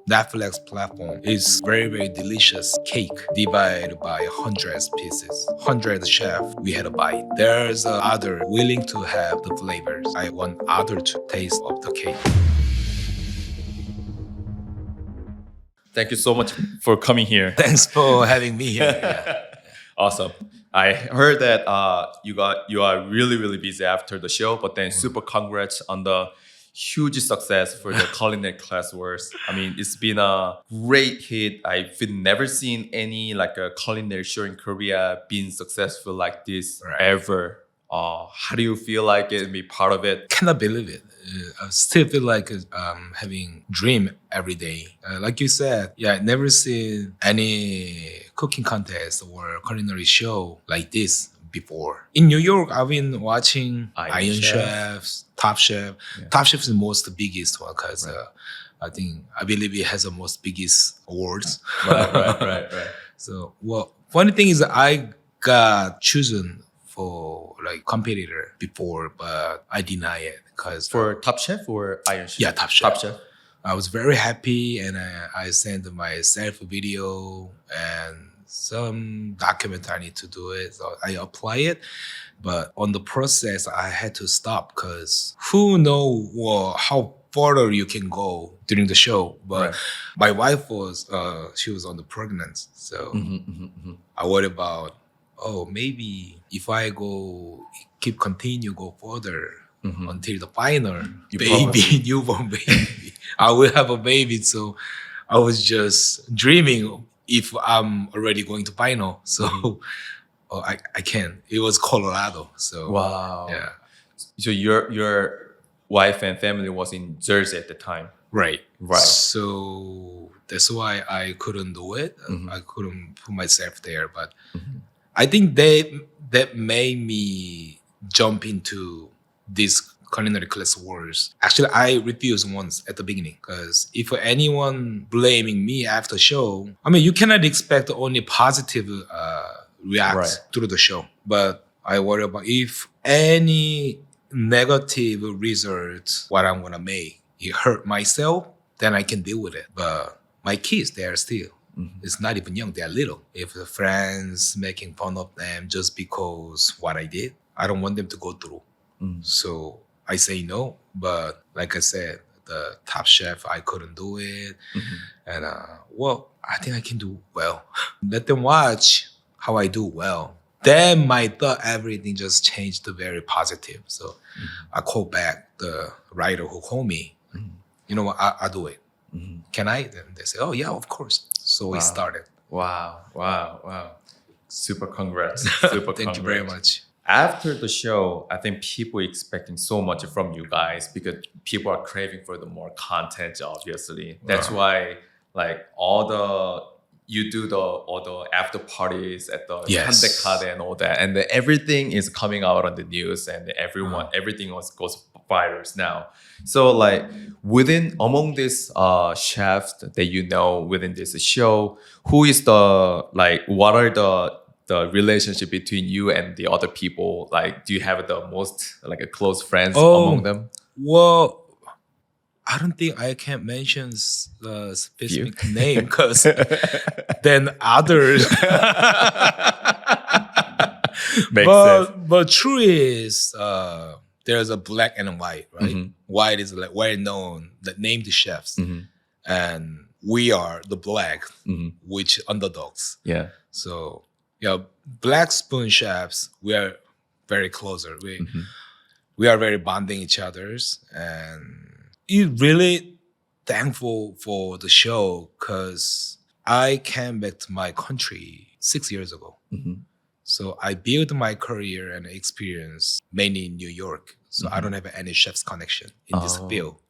Netflix platform. It's very, very delicious cake divided by hundreds pieces. 100 chef, we had a bite. There's other willing to have the flavors. I want other to taste of the cake. Thank you so much for coming here. Thanks for having me here. Yeah. Awesome. I heard that you are really busy after the show, but then super congrats on the huge success for the culinary class wars. I mean, it's been a great hit. I've never seen any like a culinary show in Korea being successful like this Right. ever. How do you feel like it and be part of it? Cannot believe it. I still feel like having dream every day. Like you said, yeah, I never seen any cooking contest or culinary show like this before. In New York, I've been watching Iron Iron Chef. Chefs, Top Chef. Yeah. Top Chef is the most biggest one because I believe it has the most biggest awards. Right. So, well, funny thing is I got chosen for like competitor before, but I deny it because For Top Chef or Iron Chef? Yeah, Top Chef. Top Chef. I was very happy and I sent my self video and some document I need to do it. So I apply it, but on the process I had to stop because who know how further you can go during the show. But Right. my wife was she was on the pregnant, so I worried about maybe if I continue go further until the final You baby, newborn baby, I will have a baby. So I was just dreaming if I'm already going to final. So I can. It was Colorado. So Wow. yeah, So your wife and family was in Jersey at the time. right. Right. So that's why I couldn't do it. I couldn't put myself there. But I think that made me jump into this culinary class wars. Actually, I refused once at the beginning because if anyone blaming me after show, I mean, you cannot expect only positive react Right. through the show. But I worry about if any negative result, what I'm gonna make, it hurt myself, then I can deal with it. But my kids, they are still. It's not even young, they're little. If the friends making fun of them just because what I did, I don't want them to go through. So I say no. But like I said, the Top Chef, I couldn't do it. And I think I can do well. Let them watch how I do well. Then my thought, everything just changed to very positive. So I called back the writer who called me. You know what, I'll do it. Can I? Then they say, oh yeah, of course. So we started. Wow. Super congrats. Super Thank you very much. After the show, I think people expecting so much from you guys because people are craving for the more content, obviously. That's why like you do all the after parties at the Yes. Handekade and all that. And everything is coming out on the news and everything goes viral now. So like among these chefs that you know within this show, who is what are the relationship between you and the other people? Like, do you have the most like a close friends among them? Well, I don't think I can mention the specific name because then others. Makes sense. But true is there's a black and white, right? White is like well known, that name the chefs, and we are the black, which underdogs. Yeah. So yeah, Black Spoon chefs, we are very closer. We are very bonding each others, and it really thankful for the show because I came back to my country 6 years ago. So I built my career and experience mainly in New York. So I don't have any chef's connection in this field.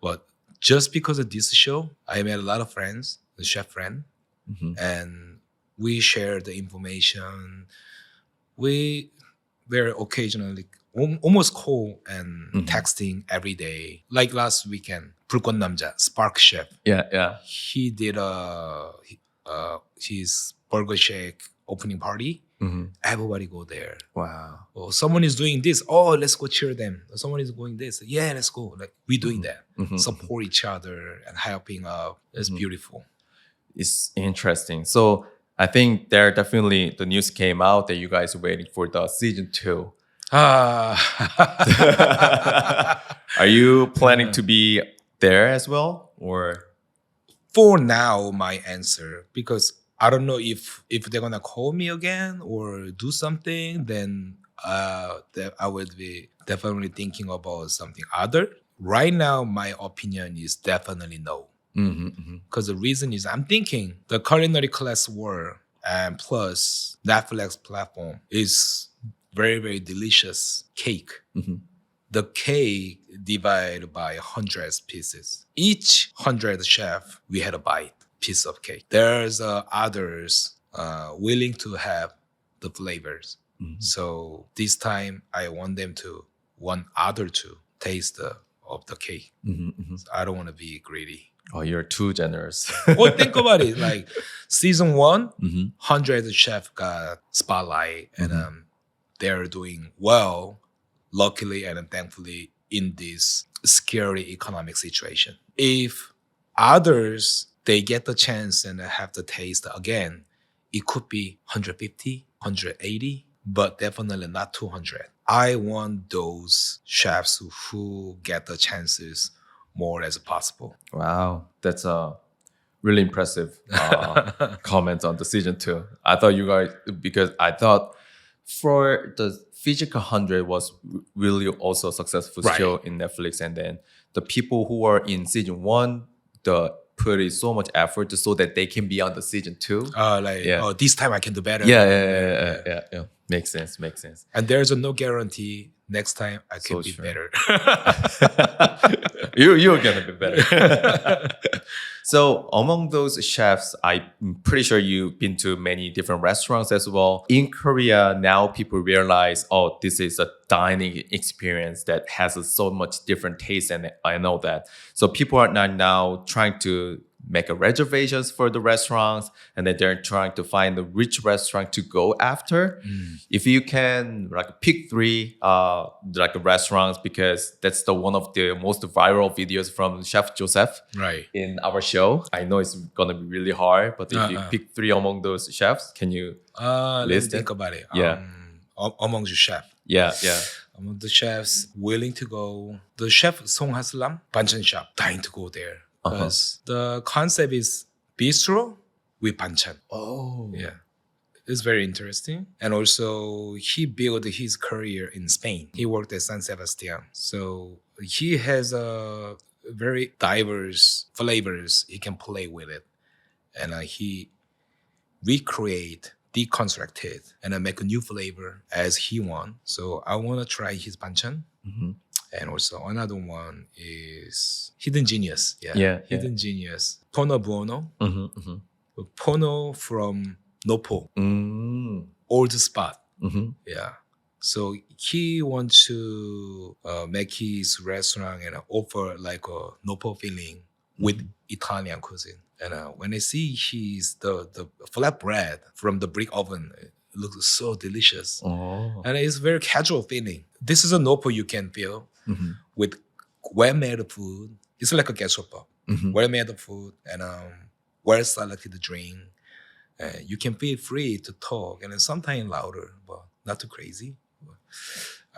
But just because of this show, I made a lot of friends, the chef friend, and we share the information. We very occasionally almost call and texting every day. Like last weekend, 불꽃 남자, Spark Chef. Yeah. He did his burger shake opening party. Everybody go there. Wow. Or someone is doing this. Oh, let's go cheer them. Or someone is doing this. Yeah, let's go. Like we're doing that. Support each other and helping out. It's beautiful. It's interesting. So I think there definitely the news came out that you guys are waiting for the season 2. Ah. Are you planning to be there as well, or? For now, my answer, because I don't know if they're gonna call me again or do something, then that I would be definitely thinking about something other. Right now, my opinion is definitely no. Because the reason is I'm thinking the culinary class war and plus Netflix platform is very, very delicious cake. The cake divided by hundreds pieces. Each 100 chef, we had a bite piece of cake. There's others willing to have the flavors. So this time I want other to taste of the cake. So I don't want to be greedy. Oh, you're too generous. Well, think about it. Like season 1, 100 chef got spotlight, and they're doing well, luckily and thankfully in this scary economic situation. If others they get the chance and have the taste again, it could be 150, 180, but definitely not 200. I want those chefs who get the chances more as possible. Wow, that's a really impressive comment on the season 2. I thought you guys, because I thought for the Physical 100 was really also a successful Right. show in Netflix, and then the people who are in season 1, the put in so much effort so that they can be on the season 2. Yeah. This time I can do better. Yeah. Makes sense. And there's no guarantee next time I can So be true. better. You're gonna be better. So among those chefs, I'm pretty sure you've been to many different restaurants as well. In Korea, now people realize, oh, this is a dining experience that has so much different taste, and I know that. So people are not now trying to make a reservations for the restaurants, and then they're trying to find a rich restaurant to go after. If you can like pick 3 like restaurants, because that's the one of the most viral videos from Chef Joseph Right. in our show. I know it's gonna be really hard, but if you pick 3 among those chefs, can you? Let me List think it? about it. Yeah. Among the chef. Yeah. Among the chefs willing to go, the chef Song Haslam, Banchan shop, dying to go there. Because the concept is bistro with banchan. Oh. Yeah. It's very interesting. And also, he built his career in Spain. He worked at San Sebastian. So he has a very diverse flavors he can play with it. And he recreate, deconstruct it, and make a new flavor as he wants. So I want to try his banchan. And also another one is Hidden Genius. Yeah. Hidden Genius. Pono Buono. Pono from Nopo. Old spot. Yeah. So he wants to make his restaurant and offer like a Nopo feeling with Italian cuisine. And when I see the flatbread from the brick oven, it looks so delicious. Oh. And it's very casual feeling. This is a Nopo you can feel with well-made food. It's like a gastropub. Well-made food and well-selected drink. You can feel free to talk and sometimes louder, but not too crazy.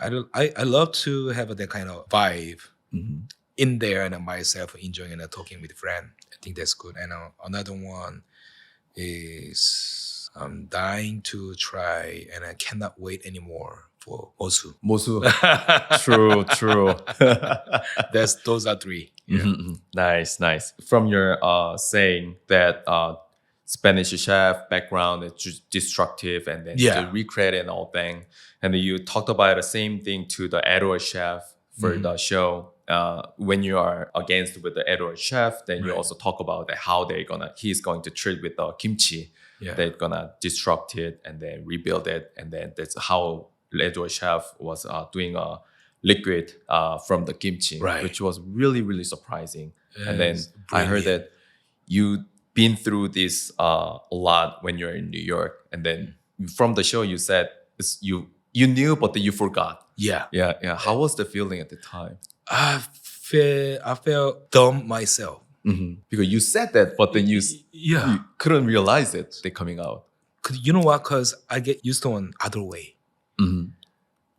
I love to have that kind of vibe in there and myself enjoying and talking with friends. I think that's good. And another one is I'm dying to try and I cannot wait anymore for Mosu. True. Those are 3. Yeah. Nice. From your saying that Spanish chef background is just destructive and then Yeah. to recreate and all thing, and then you talked about the same thing to the Edward chef for the show. When you are against with the Edward chef, then you Right. also talk about that how he's going to treat with the kimchi. Yeah. They're gonna destruct it and then rebuild it, and then that's how Edward chef was doing a liquid from the kimchi, Right. which was really surprising. And then Yes, I heard brilliant. that you been through this a lot when you're in New York, and then from the show you said you knew but then you forgot. Yeah. Yeah. How was the feeling at the time? I felt dumb myself. Because you said that, but then you Yeah. couldn't realize it. They coming out. 'Cause you know what? Because I get used to an other way.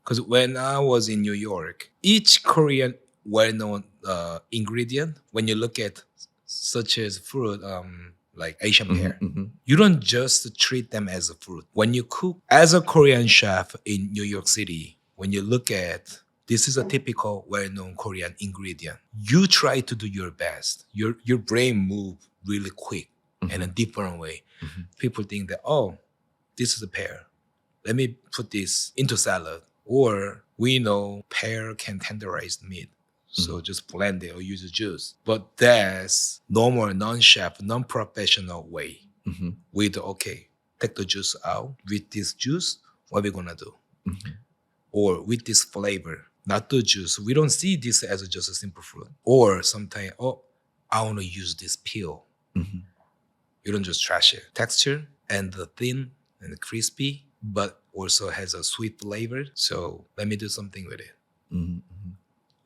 Because when I was in New York, each Korean well-known ingredient, when you look at such as fruit, like Asian pear, you don't just treat them as a fruit. When you cook as a Korean chef in New York City, when you look at this is a typical well-known Korean ingredient, you try to do your best. Your brain move really quick in a different way. People think that, oh, this is a pear. Let me put this into salad. Or we know pear can tenderize meat. So just blend it or use the juice. But that's normal, non-chef, non-professional way. With, okay, take the juice out. With this juice, what are we gonna do? Or with this flavor, not the juice. We don't see this as just a simple fruit. Or sometimes, oh, I wanna use this peel. You don't just trash it. Texture and the thin and the crispy, but also has a sweet flavor. So let me do something with it.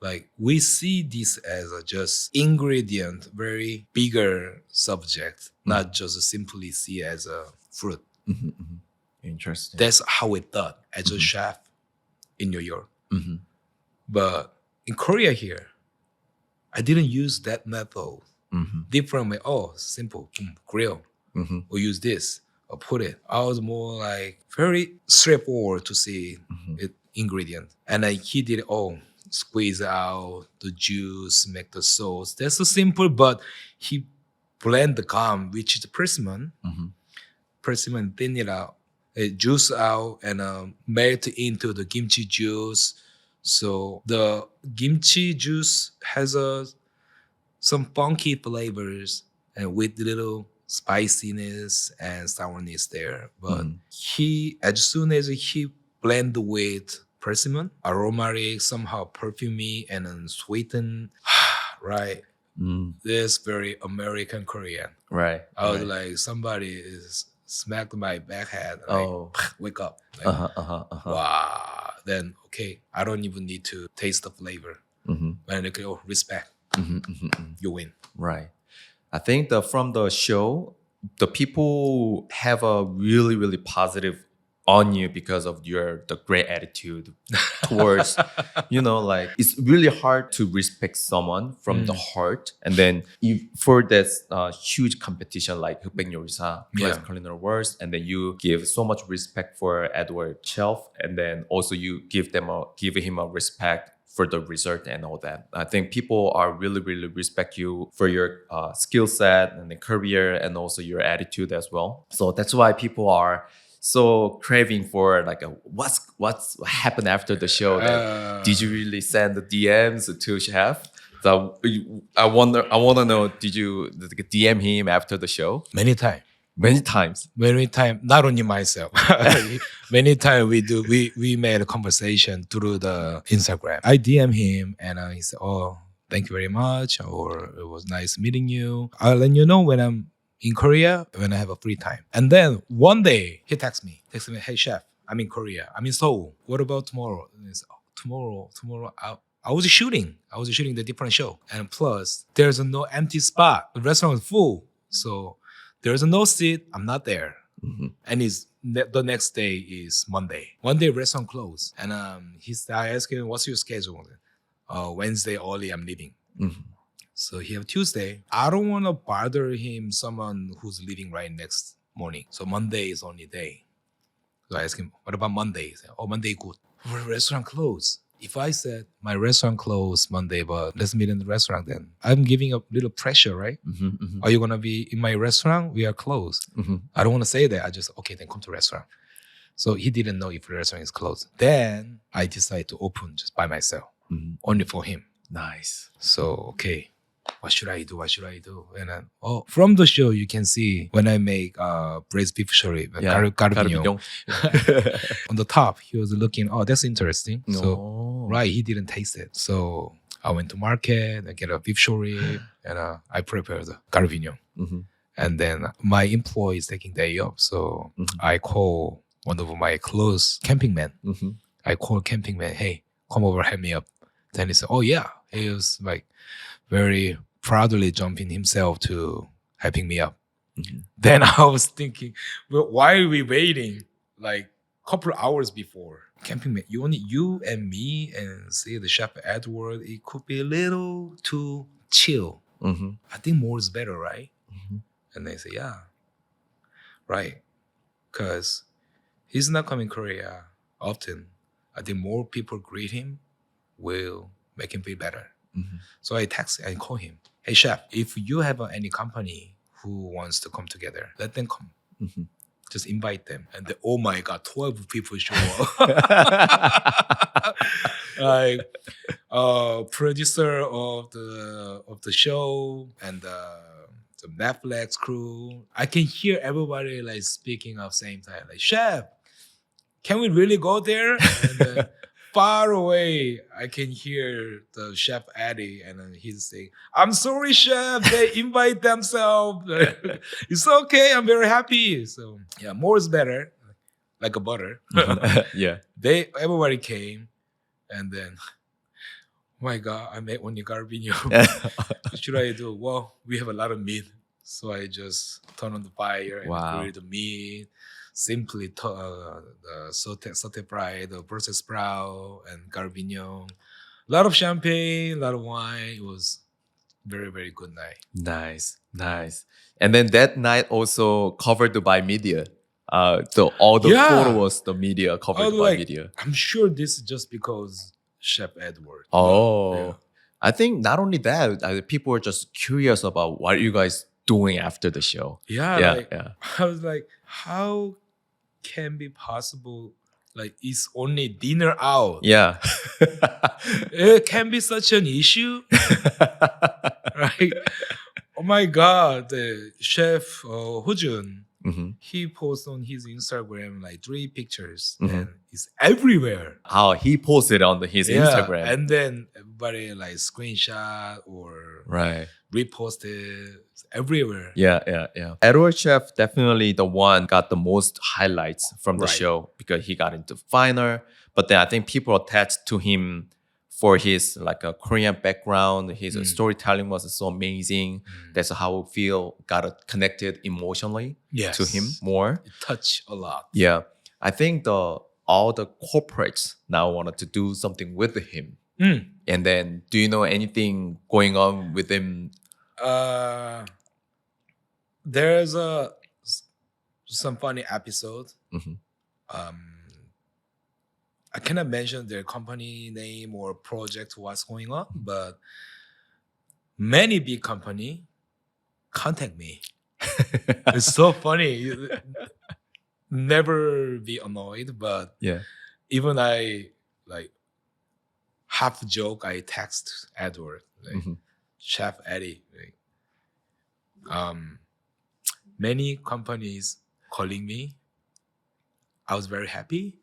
Like we see this as a just ingredient, very bigger subject, not just simply see as a fruit. Interesting. That's how we thought as a chef in New York. But in Korea here, I didn't use that method. Different way. Oh, simple, grill, or use this, or put it. I was more like very straightforward to see it ingredient, and like he did squeeze out the juice, make the sauce. That's so simple, but he blend the gum, which is the persimmon, thin it out, juice out, and melt into the kimchi juice. So the kimchi juice has some funky flavors and with little spiciness and sourness there. But he, as soon as he blend with persimmon, aromatic, somehow perfumey, and then sweeten, right? This very American Korean. Right. I was like, somebody is smacked my back head. Like, wake up. Like, wow. Then, okay, I don't even need to taste the flavor. When they go, respect. You win. Right. I think from the show, the people have a really, really positive on you because of the great attitude towards, like it's really hard to respect someone from the heart. And then for this huge competition like 흑백 요리사, Class Culinary Wars, and then you give so much respect for Edward Shelf, and then also you give him a respect for the result and all that. I think people are really, really respect you for your skill set and the career and also your attitude as well. So that's why people are so craving for like what's happened after the show. Did you really send the DMs to Chef? So I want to know, did you DM him after the show? Many times. Many times. Not only myself. Many times we made a conversation through the Instagram. I DM him and he said, "Oh, thank you very much," or "It was nice meeting you. I'll let you know when I'm in Korea when I have a free time." And then one day he texts me, "Hey chef, I'm in Korea. I'm in Seoul. What about tomorrow?" And he said, "Oh, tomorrow I was shooting the different show, and plus there's no empty spot. The restaurant is full, so." There's no seat. I'm not there. And the next day is Monday. One day restaurant closed. And I asked him, "What's your schedule?" Wednesday early, I'm leaving. So he have Tuesday. I don't want to bother him, someone who's leaving right next morning. So Monday is only day. So I asked him, "What about Monday?" He said, "Oh, Monday good." Restaurant closed. If I said my restaurant closed Monday, but let's meet in the restaurant, then I'm giving a little pressure, right? Are you gonna be in my restaurant? We are closed. I don't want to say that. I just, okay, then come to restaurant. So he didn't know if the restaurant is closed. Then I decided to open just by myself, only for him. Nice. So okay, what should I do? And then, from the show you can see when I make braised beef chori, garbanzo. On the top, he was looking, "Oh, that's interesting." So right, he didn't taste it. So I went to market, I get a beef chori, and I prepared the garbanzo. And then my employee is taking day off, so I call one of my close camping men. Mm-hmm. I called camping man, hey, come over, help me up. Then he said, oh yeah. He was like very proudly jumping himself to helping me up. Mhm. Then I was thinking, well, why are we waiting like a couple of hours before? Camping man, you and me and say the chef Edward, it could be a little too chill. Mm-hmm. I think more is better, right? Mhm. And they say, yeah, right. Because he's not coming Korea often. I think more people greet him will make him feel better. Mhm. So I text and call him. Hey, chef, if you have any company who wants to come together, let them come. Mhm. Just invite them. And then, oh my God, 12 people show up. Like producer of the show and the Netflix crew. I can hear everybody like speaking at the same time. Like, chef, can we really go there? And then far away, I can hear the chef Eddie, and then he's saying, "I'm sorry, chef. They invite themselves. It's okay. I'm very happy." So yeah, more is better, like a butter. Yeah. Everybody came, and then, oh my God, I made only garbino. What should I do? Well, we have a lot of meat, so I just turn on the fire and Wow. grill the meat. Simply the saute fry, the Brussels sprout, and garbino. A lot of champagne, a lot of wine. It was very, very good night. Nice, nice. And then that night also covered by media. All the Yeah. photos, the media I covered was by like, media. I'm sure this is just because Chef Edward. Oh, Yeah. I think not only that, people were just curious about what you guys doing after the show. Yeah, Yeah, like, yeah. I was like, how can be possible? Like, it's only dinner out. Yeah. It can be such an issue, right? Oh my God, the chef Hojun, Mhm. he posts on his Instagram like 3 pictures Mhm. and it's everywhere. How he posted on his Instagram. And then everybody like screenshot or Right. repost it everywhere. Yeah, yeah, yeah. Edward Chef definitely the one got the most highlights from the Right. show because he got into final. But then I think people attached to him for his like a Korean background. His storytelling was so amazing. That's how I feel got connected emotionally Yes. to him more. It touched a lot. Yeah, I think all the corporates now wanted to do something with him. Mm. And then, do you know anything going on with him? There's some funny episode. Mhm. I cannot mention their company name or project, what's going on, but many big company contact me. It's so funny. You never be annoyed, but Yeah. even I like half joke, I text Edward, like, Mhm. Chef Eddie. Like, many companies calling me. I was very happy,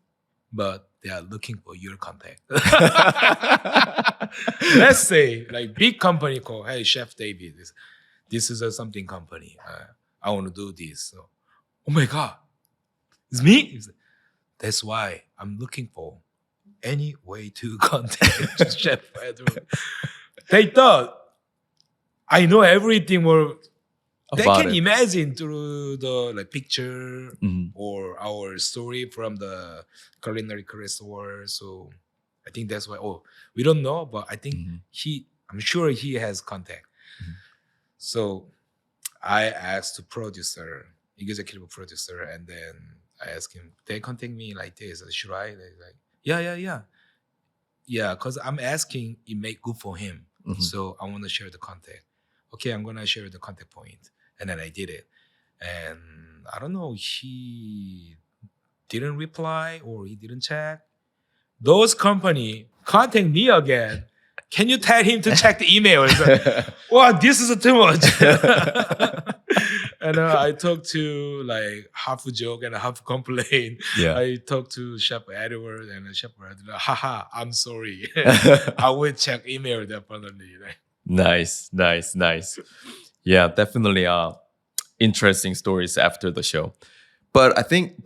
but they are looking for your contact. Let's say like big company call, hey, Chef David, this is a something company. I want to do this. So, oh my God, it's me. He's like, that's why I'm looking for any way to contact Chef Edward. They thought I know everything more. They About can it. imagine through the like picture Mhm. or our story from the culinary career store. So I think that's why. Oh, we don't know, but I think Mhm. I'm sure he has contact. Mhm. So I asked the producer, executive producer, and then I asked him, they contact me like this. Should I? They're like, yeah, because I'm asking it make good for him. Mhm. So I want to share the contact. Okay, I'm gonna share the contact point. And then I did it. And I don't know, he didn't reply or he didn't check. Those company contact me again. Can you tell him to check the email? It's like, wow, this is too much. And I talked to like half a joke and a half complaint. Yeah. I talked to Chef Edward and Chef Edward, haha, I'm sorry. I will check email definitely. Nice. Yeah, definitely interesting stories after the show. But I think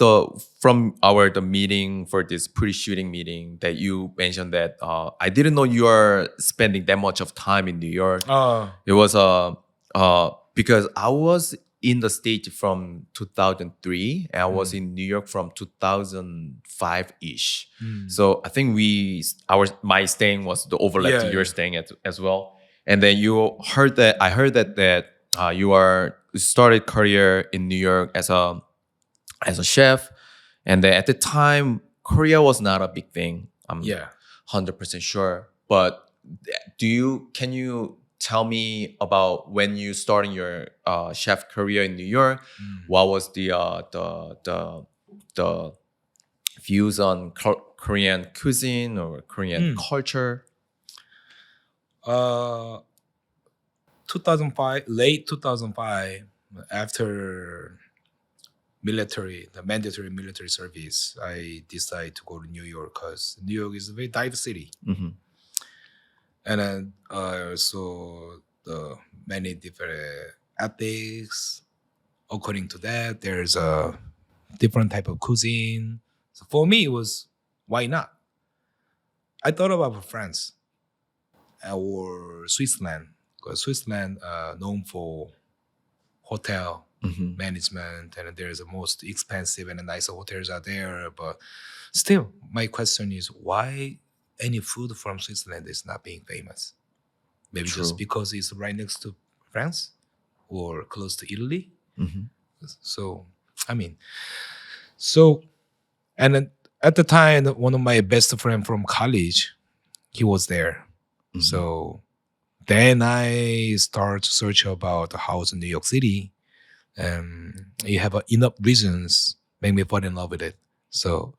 from the meeting for this pre-shooting meeting that you mentioned that I didn't know you are spending that much of time in New York. It was because I was in the States from 2003 and I was in New York from 2005 ish. So I think my staying was the overlap Yeah, to your yeah. staying as well. And then I heard that you started career in New York as a chef, and then at the time Korea was not a big thing. I'm Yeah. 100% sure. But can you tell me about when you starting your chef career in New York? What was the views on Korean cuisine or Korean culture? 2005, late 2005, after the mandatory military service, I decided to go to New York because New York is a very diverse city. Mhm. And then also the many different ethics. According to that, there's a different type of cuisine. So for me, it was why not? I thought about France or Switzerland because Switzerland known for hotel Mhm. management, and there's the most expensive and nicer hotels out there. But still, my question is why any food from Switzerland is not being famous? Maybe True. just because it's right next to France or close to Italy. Mhm. So, I mean, so, and then at the time, one of my best friend from college, he was there. Mhm. So then I start to search about the house in New York City. You have enough reasons make me fall in love with it. So,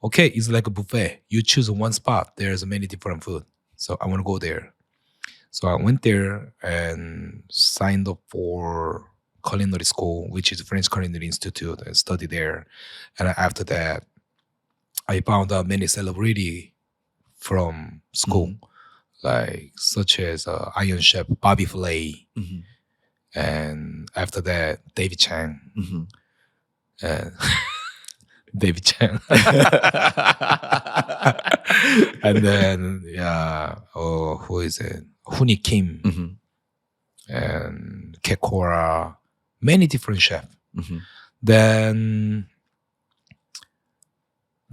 okay, it's like a buffet. You choose one spot. There's many different food. So I want to go there. So I went there and signed up for culinary school, which is French Culinary Institute, and studied there. And after that, I found out many celebrity from school, like such as Iron Chef Bobby Flay, Mhm. and after that David Chang, Mhm. and David Chang, and then who is it? Huni Kim Mhm. and Kekora, many different chefs. Mhm. Then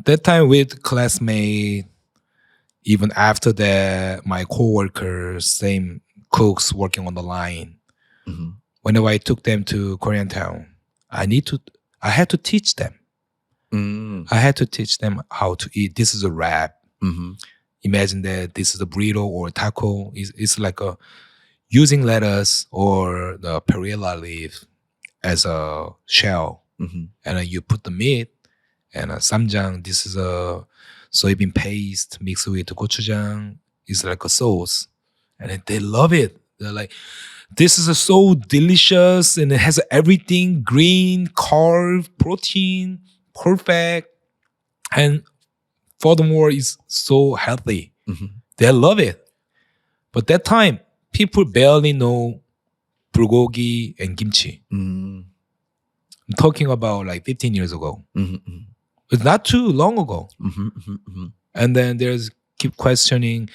that time with classmate, even after that, my coworkers, same cooks working on the line. Mhm. Whenever I took them to Koreatown, I had to teach them. Mm. I had to teach them how to eat. This is a wrap. Mhm. Imagine that this is a burrito or a taco. It's like using lettuce or the perilla leaf as a shell, Mhm. and then you put the meat and samjang. This is a soybean paste mixed with gochujang. It's like a sauce, and then they love it. They're like, this is so delicious, and it has everything: green, carb, protein, perfect, and furthermore, it's so healthy. Mhm. They love it. But that time, people barely know bulgogi and kimchi. Mm. I'm talking about like 15 years ago. Mhm. Mhm. It's not too long ago. Mhm. Mhm. Mhm. And then there's keep questioning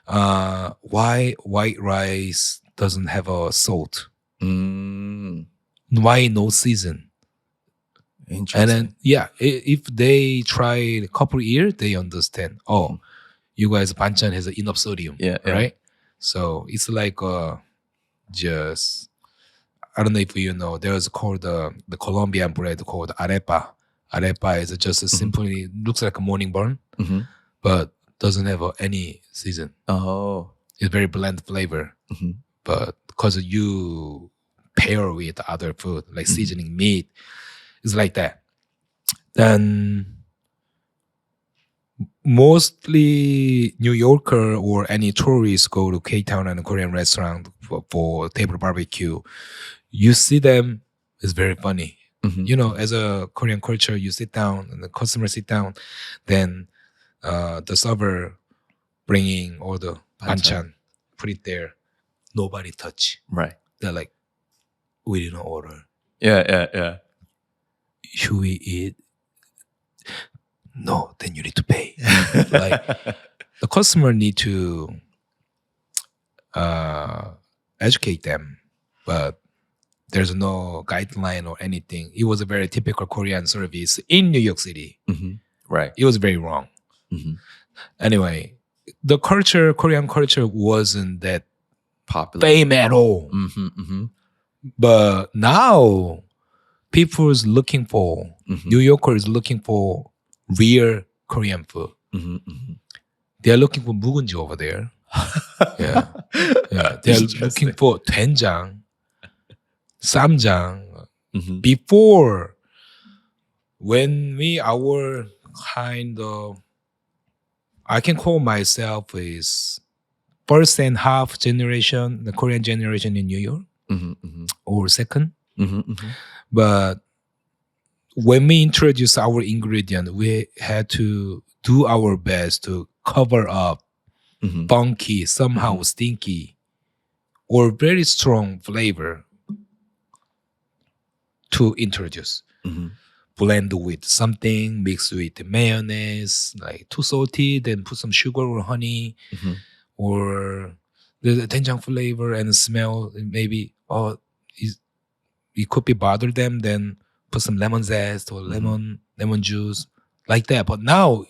why white rice doesn't have a salt. Mm. Why no season? Interesting. And then if they try a couple years, they understand. Oh, you guys banchan has enough sodium, Yeah, yeah. right? So it's like just I don't know if you know. There's called the Colombian bread called arepa. Arepa is just simply looks like a morning bun, Mhm. but doesn't have any season. Oh. It's very bland flavor, Mhm. but because you pair with other food like seasoning meat, it's like that. Then mostly New Yorker or any tourists go to K-Town and a Korean restaurant for table barbecue. You see them, it's very funny. Mhm. You know, as a Korean culture, you sit down and the customer sit down, then the server bringing all the banchan, put it there. Nobody touch. Right. They're like, we didn't order. Yeah, yeah, yeah. should we eat? No, then you need to pay. Like the customer need to educate them, but there's no guideline or anything. It was a very typical Korean service in New York City. Right. It was very wrong. Mhm. Anyway, the culture, Korean culture, wasn't that Popular. fame at all. But now, people's looking for New Yorkers looking for real Korean food. They're looking for 묵은지 over there. Yeah, yeah. They're looking for 된장, 쌈장. Before, when our kind of, I can call myself is first and half generation, the Korean generation in New York, or second. But when we introduce our ingredient, we had to do our best to cover up funky, somehow stinky, or very strong flavor to introduce. Blend with something, mix with mayonnaise, like too salty, then put some sugar or honey, or the 된장 flavor and smell. Maybe it could be bother them. Then put some lemon zest or lemon juice, like that. But now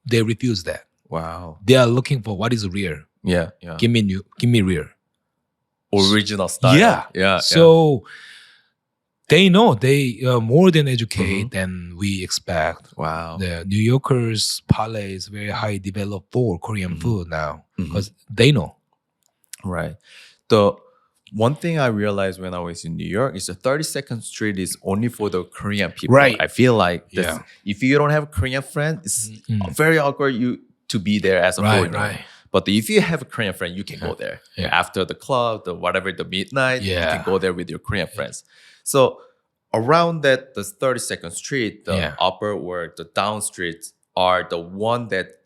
they refuse that. Wow. They are looking for what is real. Yeah. Give me real. Original style. Yeah. So they know they more than educate than we expect. Wow. The New Yorkers' palate is very high developed for Korean food now because they know. Right. The one thing I realized when I was in New York is the 32nd Street is only for the Korean people. Right. I feel like this, Yeah. if you don't have a Korean friend, it's very awkward to be there as a foreigner. Right. But if you have a Korean friend, you can go there. Yeah. After the club, the midnight, you Yeah. can go there with your Korean friends. So around that, the 32nd Street, the upper or the down streets are the one that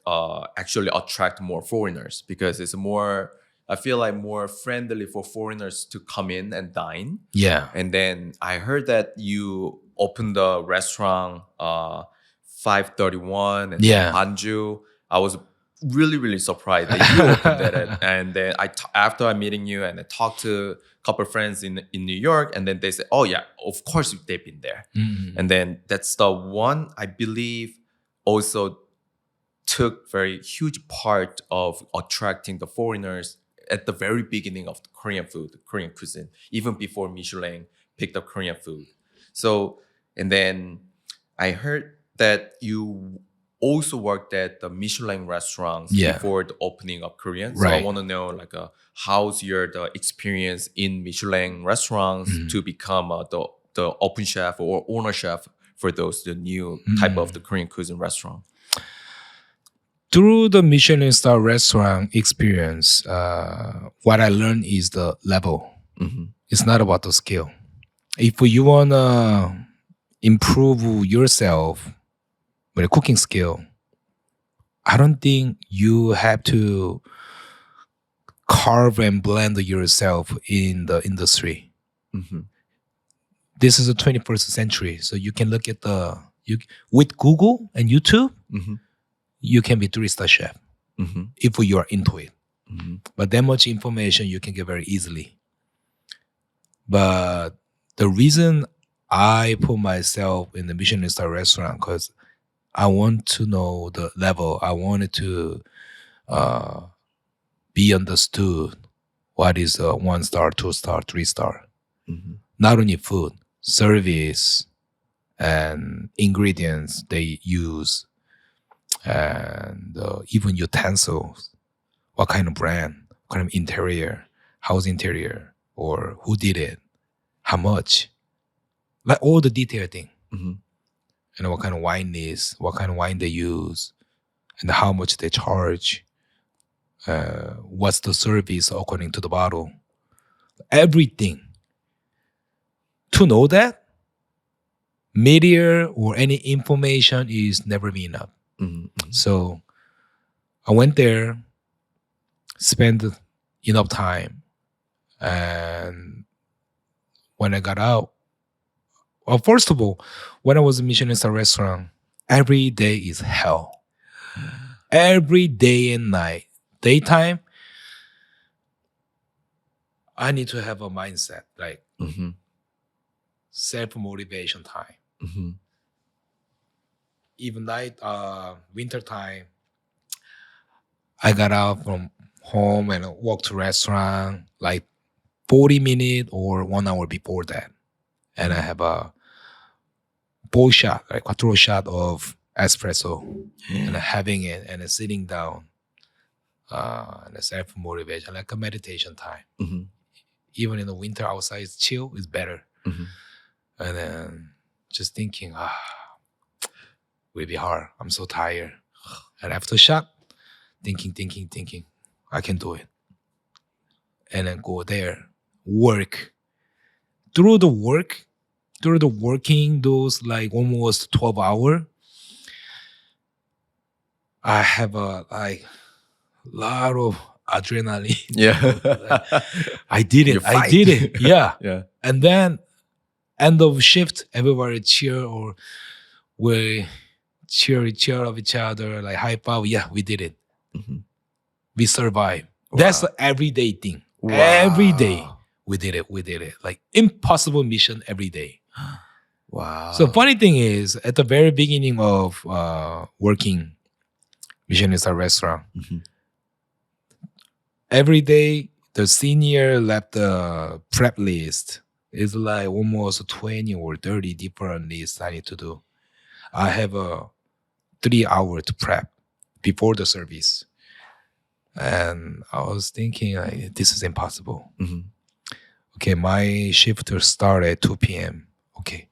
actually attract more foreigners because it's more, I feel like more friendly for foreigners to come in and dine. Yeah. And then I heard that you opened the restaurant 531 and Yeah. Anju. I was really, really surprised that you opened that. And then after I'm meeting you and I talked to a couple of friends in New York, and then they said, oh yeah, of course they've been there. And then that's the one I believe also took very huge part of attracting the foreigners at the very beginning of the Korean food, the Korean cuisine, even before Michelin picked up Korean food. So, and then I heard that you also worked at the Michelin restaurants before the opening of Korean. So I want to know like how's the experience in Michelin restaurants to become the open chef or owner chef for the new type of the Korean cuisine restaurant. Through the Michelin star restaurant experience, what I learned is the level. It's not about the skill. If you wanna improve yourself with a cooking skill, I don't think you have to carve and blend yourself in the industry. This is the 21st century, so you can look at with Google and YouTube. You can be 3-star chef if you are into it. But that much information you can get very easily. But the reason I put myself in the Michelin star restaurant because I want to know the level. I wanted to be understood what is a 1-star, 2-star, 3-star. Not only food, service, and ingredients they use, and even utensils. What kind of brand? What kind of interior? How's interior? Or who did it? How much? Like all the detail thing. You know, what kind of wine is, what kind of wine they use, and how much they charge. What's the service according to the bottle? Everything. To know that, media or any information is never be enough. So I went there, spent enough time, and when I got out, Well, first of all, when I was in Michelin star restaurant, every day is hell. Every day and night. Daytime, I need to have a mindset, like Mm-hmm. self motivation time. Mm-hmm. Even night, winter time, I got out from home and walked to restaurant like 40 minutes or 1 hour before that. And I have a bowl shot, like quattro shot of espresso and having it and then sitting down and a self motivation, like a meditation time. Mm-hmm. Even in the winter outside, it's chill, it's better. Mm-hmm. And then just thinking, will be hard. I'm so tired. And after shot, thinking, I can do it. And then go there, work. Through the working those like almost 12 hours, I have a like lot of adrenaline. Yeah. I did it. You I fight. did it. Yeah. Yeah. And then end of shift, everybody cheer or we cheer of each other, like high five. Yeah, we did it. Mm-hmm. We survived. That's Wow. the everyday thing. Wow. Every day we did it. We did it. Like impossible mission every day. Wow. So funny thing is, at the very beginning of working Michelin star restaurant, Mhm. every day the senior left the prep list. It's like almost 20 or 30 different lists I need to do. I have a 3 hour to prep before the service. And I was thinking, like, this is impossible. Mhm. Okay, my shift will start at 2 p.m. Okay,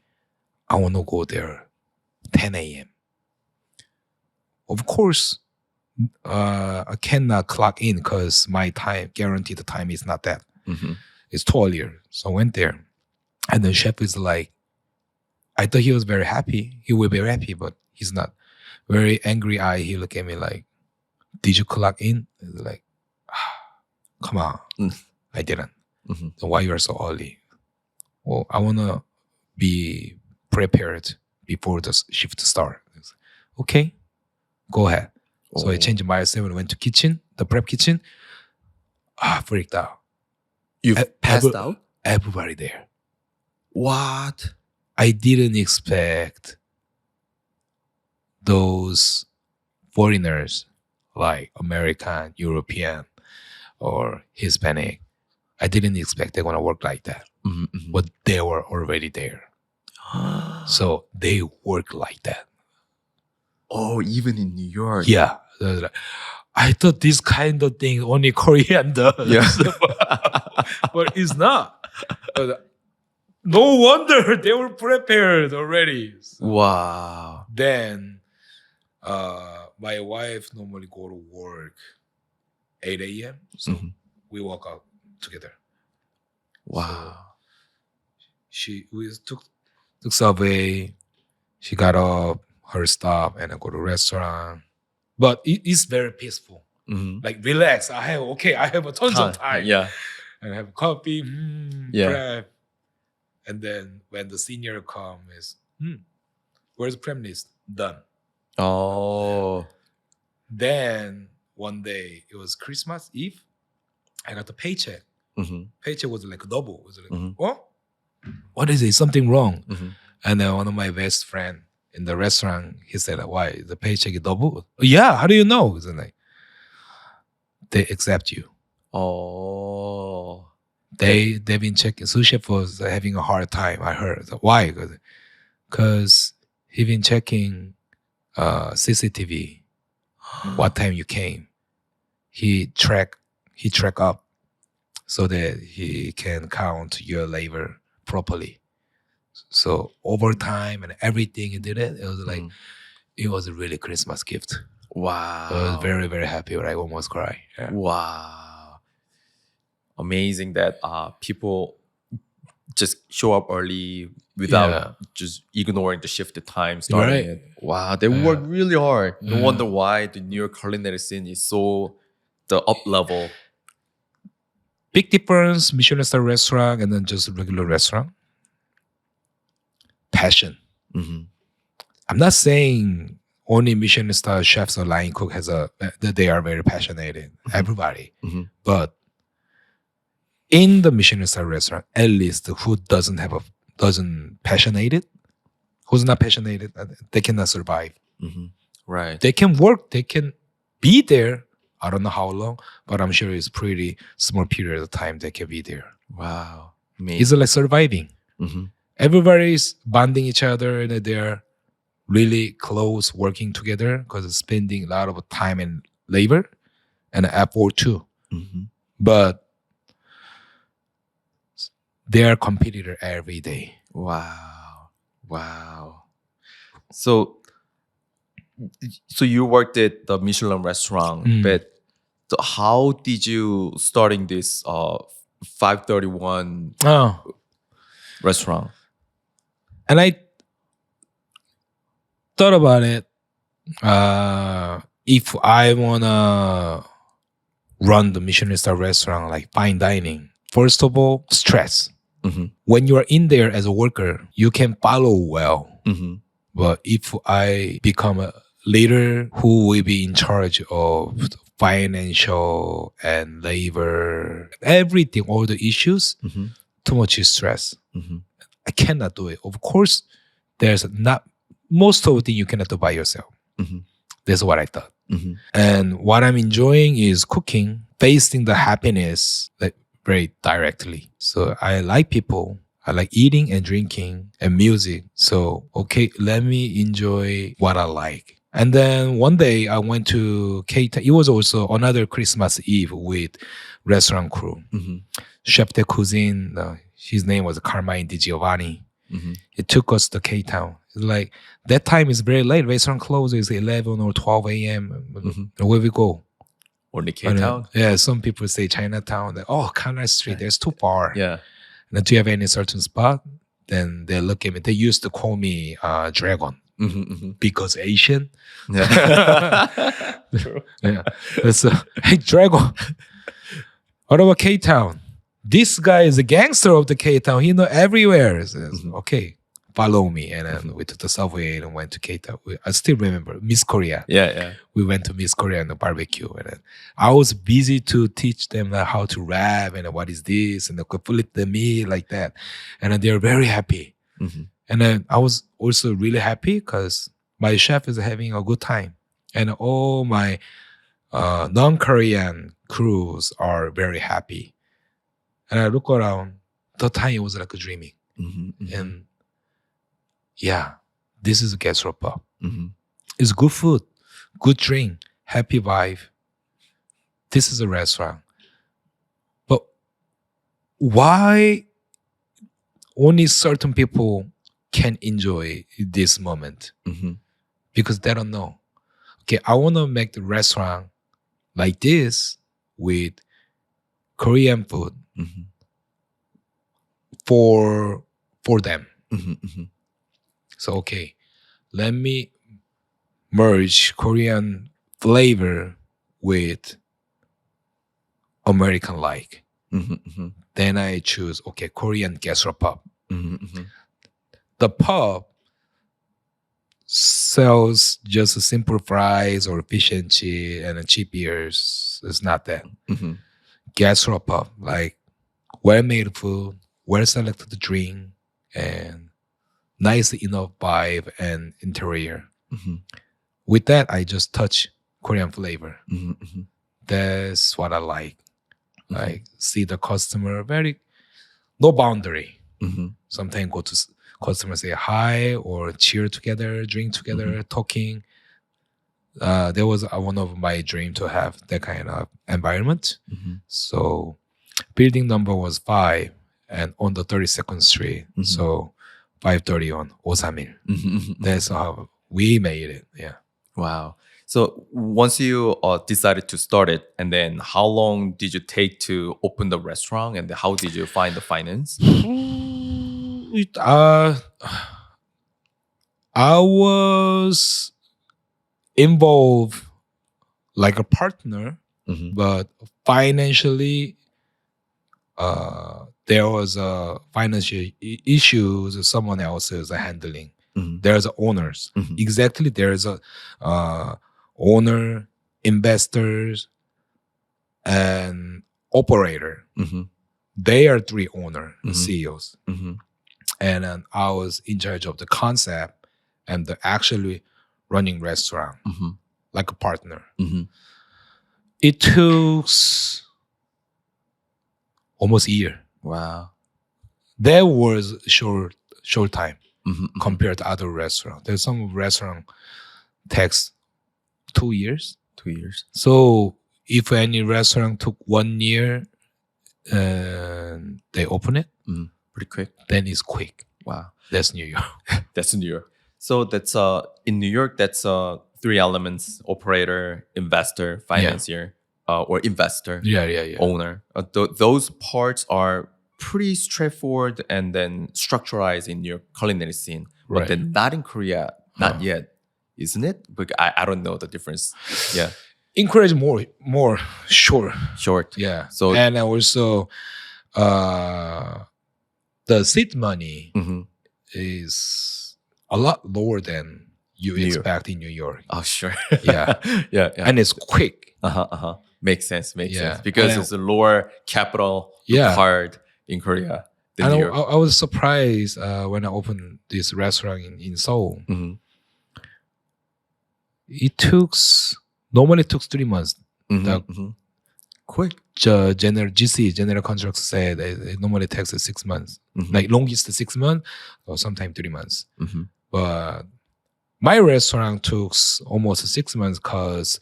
I want to go there 10 a.m. Of course, I cannot clock in because my time, guaranteed time is not that. Mhm. It's too earlier. So I went there. And the chef is like, I thought he was very happy. He will be happy, but he's not. Very angry eye. He looked at me like, did you clock in? Like, come on. Mm. I didn't. Mhm. Then why you are so early? Well, I want to be prepared before the shift start. Okay, go ahead. So I Oh. changed myself and went to kitchen, the prep kitchen. Freaked out. You E- passed every- out? Everybody there. What? I didn't expect those foreigners like American, European, or Hispanic. I didn't expect they're gonna work like that. Mhm, mhm. But they were already there. So they work like that. Oh, even in New York. Yeah. They're like, I thought this kind of thing only Korean does. Yeah. But it's not. No wonder they were prepared already. Wow. Then my wife normally go to work 8 a.m. So Mhm. we walk out together. Wow. We took subway. She got up, her stuff, and I go to restaurant. But it's very peaceful. Mhm. Like relax. I have a tons of time. Yeah. And I have coffee. Yeah. Prep. And then when the senior comes, where's the prep list? Done. Oh. Then one day it was Christmas Eve. I got the paycheck. Mhm. Paycheck was like double. It was like, Mhm. what? What is it? Something wrong? Mhm. And then one of my best friend in the restaurant, he said, why? The paycheck is double? Yeah, how do you know? It's like, they accept you. Oh. They've been checking. Sous chef was having a hard time. I heard. So why? Because he been checking CCTV. What time you came? He track up so that he can count your labor properly. So overtime and everything he did it. It was like it was a really Christmas gift. Wow. I was very, very happy. I almost cried. Yeah. Wow. Amazing that people just show up early without Yeah. just ignoring the shifted time starting Right. it. Wow, they Yeah. work really hard. No Yeah. wonder why the New York culinary scene is so the up level. Big difference, Michelin star restaurant and then just a regular restaurant. passion. Mhm. I'm not saying only Michelin star chefs or line cook that they are very passionate. Everybody, Mhm. but in the Michelin star restaurant, at least who doesn't passionate, who's not passionate, they cannot survive. Mhm. Right. They can work, they can be there. I don't know how long, but I'm sure it's pretty small period of time they can be there. Wow. It's Amazing. like surviving. Mhm. Everybody's bonding each other and they're really close working together because it's spending a lot of time and labor and effort too. Mhm. But they are competitor every day. Wow. Wow. So you worked at the Michelin restaurant, Mm. but so how did you starting this 531 Oh, restaurant? and I thought about it. If I wanna run the Michelin star restaurant like fine dining, first of all, stress. Mhm. When you are in there as a worker, you can follow well. Mhm. But if I become a leader who will be in charge of financial and labor, everything, all the issues, Mhm. too much stress. Mhm. I cannot do it. Of course, there's not most of the thing you cannot do by yourself. Mhm. That's what I thought. Mhm. And what I'm enjoying is cooking, tasting the happiness like very directly. So I like people. I like eating and drinking and music. So okay, let me enjoy what I like. And then one day I went to K-Town. It was also another Christmas Eve with restaurant crew. Mhm. Chef de cuisine, his name was Carmine Di Giovanni. Mhm. It took us to K-Town. It's like that time is very late. Restaurant closes 11 or 12 a.m. Mhm. Where we go? Only And, K-Town? yeah, some people say Chinatown. Like, oh, Conrad Street, there's too far. Yeah. And then, do you have any certain spot? Then they look at me. They used to call me Dragon Mhm. Mhm. because Asian. Yeah. Yeah. So, hey, Dragon, what about K-Town? This guy is a gangster of the K-Town. He know everywhere. Says, Mhm. okay, follow me. And then we took the subway and went to K-Town. I still remember Miss Korea. Yeah, yeah. We went to Miss Korea and the barbecue. And then I was busy to teach them like, how to rap and what is this and they could flip the meat like that. And then they're very happy. Mhm. And then I was also really happy because my chef is having a good time. And all my non-Korean crews are very happy. And I look around, the time was like a dreaming. Mhm. Mhm. And yeah, this is Gastropa. Mhm. It's good food, good drink, happy vibe. This is a restaurant. But why only certain people can enjoy this moment? Mhm. Because they don't know. Okay, I want to make the restaurant like this with Korean food Mhm. for them. Mhm. Mhm. So okay, let me merge Korean flavor with American like. Mhm. Mhm. Then I choose okay Korean gastropub. Mhm. Mhm. The pub sells just a simple fries or fish and chip and cheap beers. It's not that. Mhm. Gastropub, like well made food, well selected drink, and nice enough vibe and interior. Mhm. With that, I just touch Korean flavor. Mhm. Mhm. That's what I like. Mhm. Like see the customer very no boundary. Mhm. Sometimes go to customer say hi or cheer together, drink together, talking. There was one of my dream to have that kind of environment. Mhm. So building number was 5 and on the 32nd Street. Mhm. So 530 on Osamil. Mhm. Mhm. That's how we made it. Yeah. Wow. So once you decided to start it, and then how long did you take to open the restaurant, and how did you find the finance? I was involved like a partner, Mhm. but financially, there was a financial issues someone else is handling. Mhm. There's owners. Mhm. Exactly, there's a owner, investors, and operator. Mhm. They are three owner Mhm. CEOs, Mhm. and I was in charge of the concept and the actually running restaurant Mhm. like a partner. Mhm. It took almost a year. Wow. That was short time Mhm. compared to other restaurants. There's some restaurant takes 2 years. 2 years. So if any restaurant took 1 year and they open it, Pretty quick. then it's quick. Wow. That's New York. That's in New York. So that's in New York. That's three elements: operator, investor, financier, or investor, Yeah. owner. Those parts are pretty straightforward and then structurized in your culinary scene, but Right. then not in Korea, not yet, isn't it? But I don't know the difference. Yeah, Encourage more short. short. Yeah. So- and also the seat money Mhm. is a lot lower than you New York. expect in New York. Oh, sure. Yeah. yeah. And it's quick. Makes sense. Yeah. Sense because And it's a lower capital Yeah. required in Korea than And New York. I was surprised when I opened this restaurant in Seoul. Mhm. Normally it took 3 months. Mhm. The- Mhm. Quick. General contractor said it normally takes 6 months. Mhm. Like longest 6 months or sometimes 3 months. Mhm. But my restaurant took almost 6 months because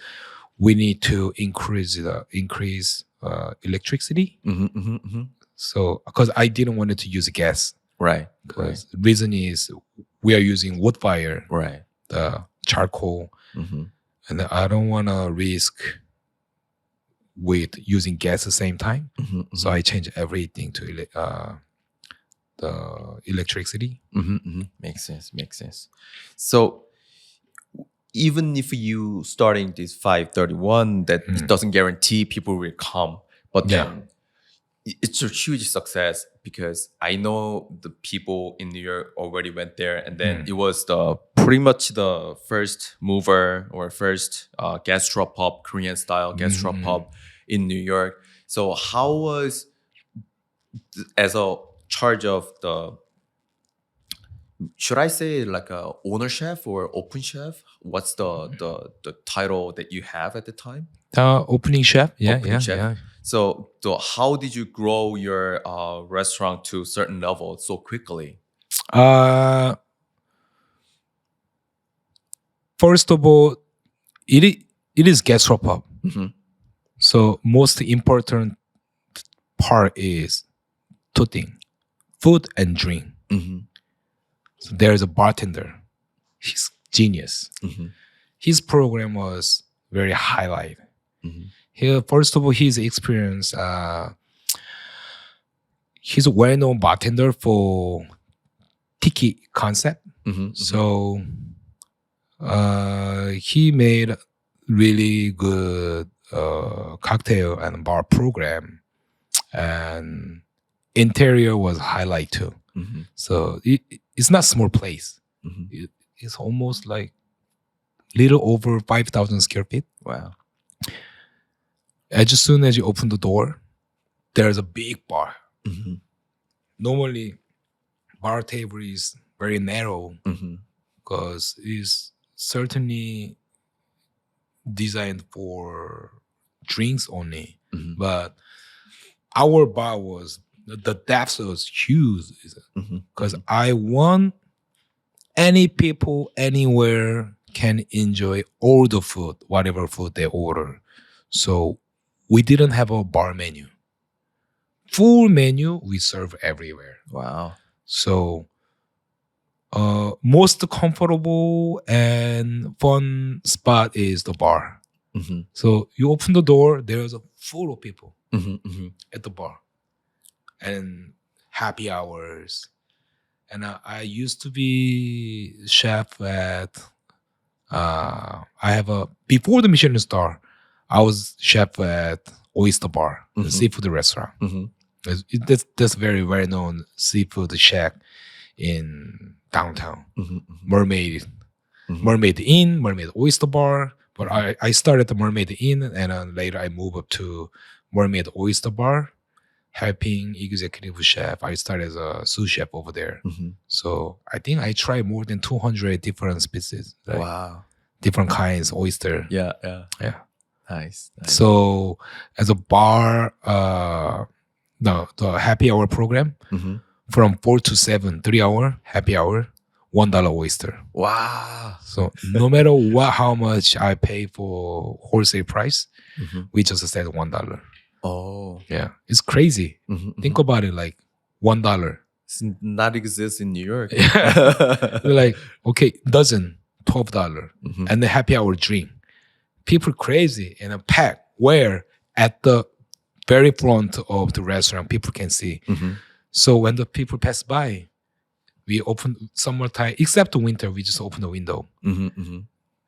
we need to increase electricity. Mhm. Mhm. Mhm. So because I didn't want to use gas, Right. because the reason is we are using wood fire, Right. the charcoal, Mhm. and I don't want to risk with using gas at the same time. Mhm. So I changed everything to the electricity. Mhm. Mhm. Makes sense. So even if you starting this 531, that it doesn't guarantee people will come, but Yeah. then it's a huge success because I know the people in New York already went there, and then it was pretty much the first mover or first gastro pub, Korean style gastro pub in New York. So how was as a charge of the, should I say like a owner chef or open chef? What's the title that you have at the time? Opening chef. Opening chef. So how did you grow your restaurant to a certain level so quickly? First of all, it is gastropub. Mhm. So most important part is two things: food and drink. Mhm. So there's a bartender. He's genius. Mhm. His program was very highlight. Mhm. First of all, his experience. He's a well-known bartender for tiki concept. Mhm. So he made really good cocktail and bar program, and interior was highlight too. Mhm. So it's not small place. Mhm. It's almost like little over 5,000 square feet. Wow. As soon as you open the door, there's a big bar. Mhm. Normally, bar table is very narrow Mhm. because it's certainly designed for drinks only. Mhm. But our bar was, the depth was huge Mhm. because I want any people anywhere can enjoy all the food, whatever food they order. So we didn't have a bar menu. Full menu we serve everywhere. Wow. So most comfortable and fun spot is the bar. Mhm. So you open the door, there's a full of people Mhm. Mhm. at the bar, and happy hours. And I used to be chef at. I have before the Michelin star, I was chef at Oyster Bar, the Mhm. seafood restaurant. Mhm. That's very well known seafood shack in downtown. Mhm, Mermaid, mhm. Mermaid Inn, Mermaid Oyster Bar. But I started the Mermaid Inn, and later I moved up to Mermaid Oyster Bar, helping executive chef. I started as a sous chef over there. Mhm. So I think I tried more than 200 different species, like Wow. different kinds oyster. Yeah, yeah. Yeah. Nice. So as a bar, the happy hour program Mhm. from 4 to 7, 3 hour happy hour, $1 oyster. Wow. So no matter what, how much I pay for wholesale price, Mhm. we just said $1. Oh. Yeah, it's crazy. Mhm, Think mhm. about it, like $1. It's not exist in New York. They're like, okay, dozen, $12, Mhm. and the happy hour drink. People crazy in a pack where at the very front of the restaurant people can see. Mhm. So when the people pass by, we open summertime, except the winter, we just open the window. Mhm, mhm.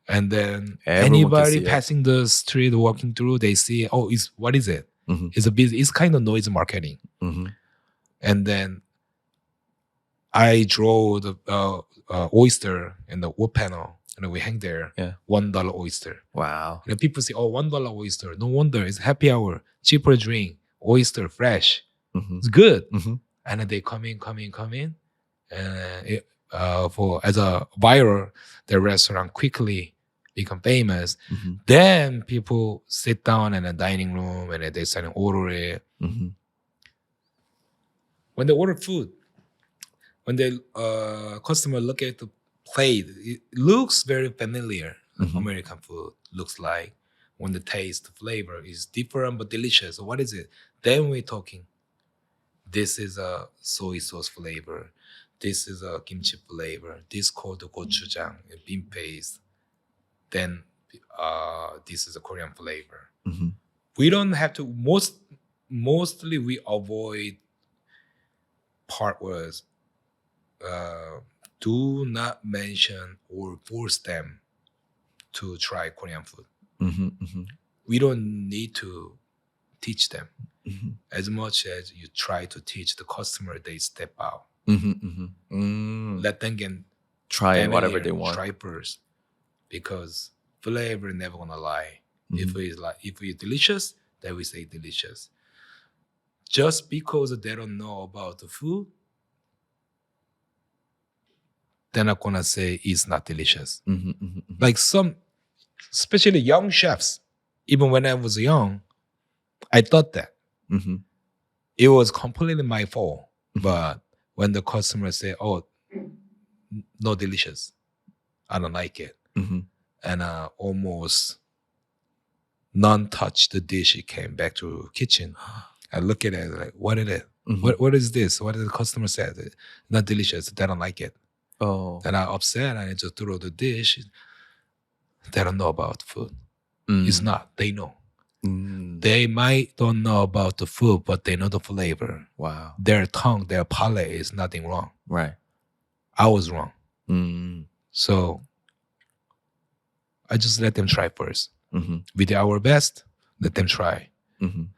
And then Everyone can anybody see it. passing the street, walking through, they see, oh, what is it? Mhm. It's a business. It's kind of noise marketing. Mhm. And then I draw the oyster in the wood panel, and we hang there. Yeah. $1 oyster. Wow. And people say, oh, $1 oyster. No wonder, it's happy hour, cheaper drink, oyster, fresh. Mhm. It's good. Mhm. And then they come in, and for as a viral, the restaurant quickly become famous. Mhm. Then people sit down in a dining room and they start to order it. Mhm. When they order food, when the customer look at the plate, it looks very familiar. Like Mhm. American food looks like. When the taste, the flavor is different but delicious. So what is it? Then we're talking. This is a soy sauce flavor. This is a kimchi flavor. This called gochujang, bean paste. Then this is a Korean flavor. Mhm. We don't have to. Mostly we avoid part words. Do not mention or force them to try Korean food. Mhm. Mhm. We don't need to teach them. Mhm. As much as you try to teach the customer, they step out. Mhm. Mhm. Mm. Let them get Try whatever familiar, they want. try first, because flavor never gonna lie. Mhm. If it's delicious, then we say delicious. Just because they don't know about the food, they're not gonna say it's not delicious. Mhm. Mhm. Mhm. Like some, especially young chefs, even when I was young, I thought that Mhm. it was completely my fault. Mhm. But when the customer say, "Oh, no delicious, I don't like it," Mhm. and almost none touched the dish, it came back to kitchen. I look at it like, what is it? Mhm. What is this? What did the customer say? Not delicious. They don't like it. Oh. Then I upset and I just throw the dish. They don't know about food. Mm. It's not. They know. Mm. They might don't know about the food, but they know the flavor. Wow. Their tongue, their palate is nothing wrong. Right. I was wrong. Mm. So I just let them try first. Mhm. We did our best. Let them try. Mhm.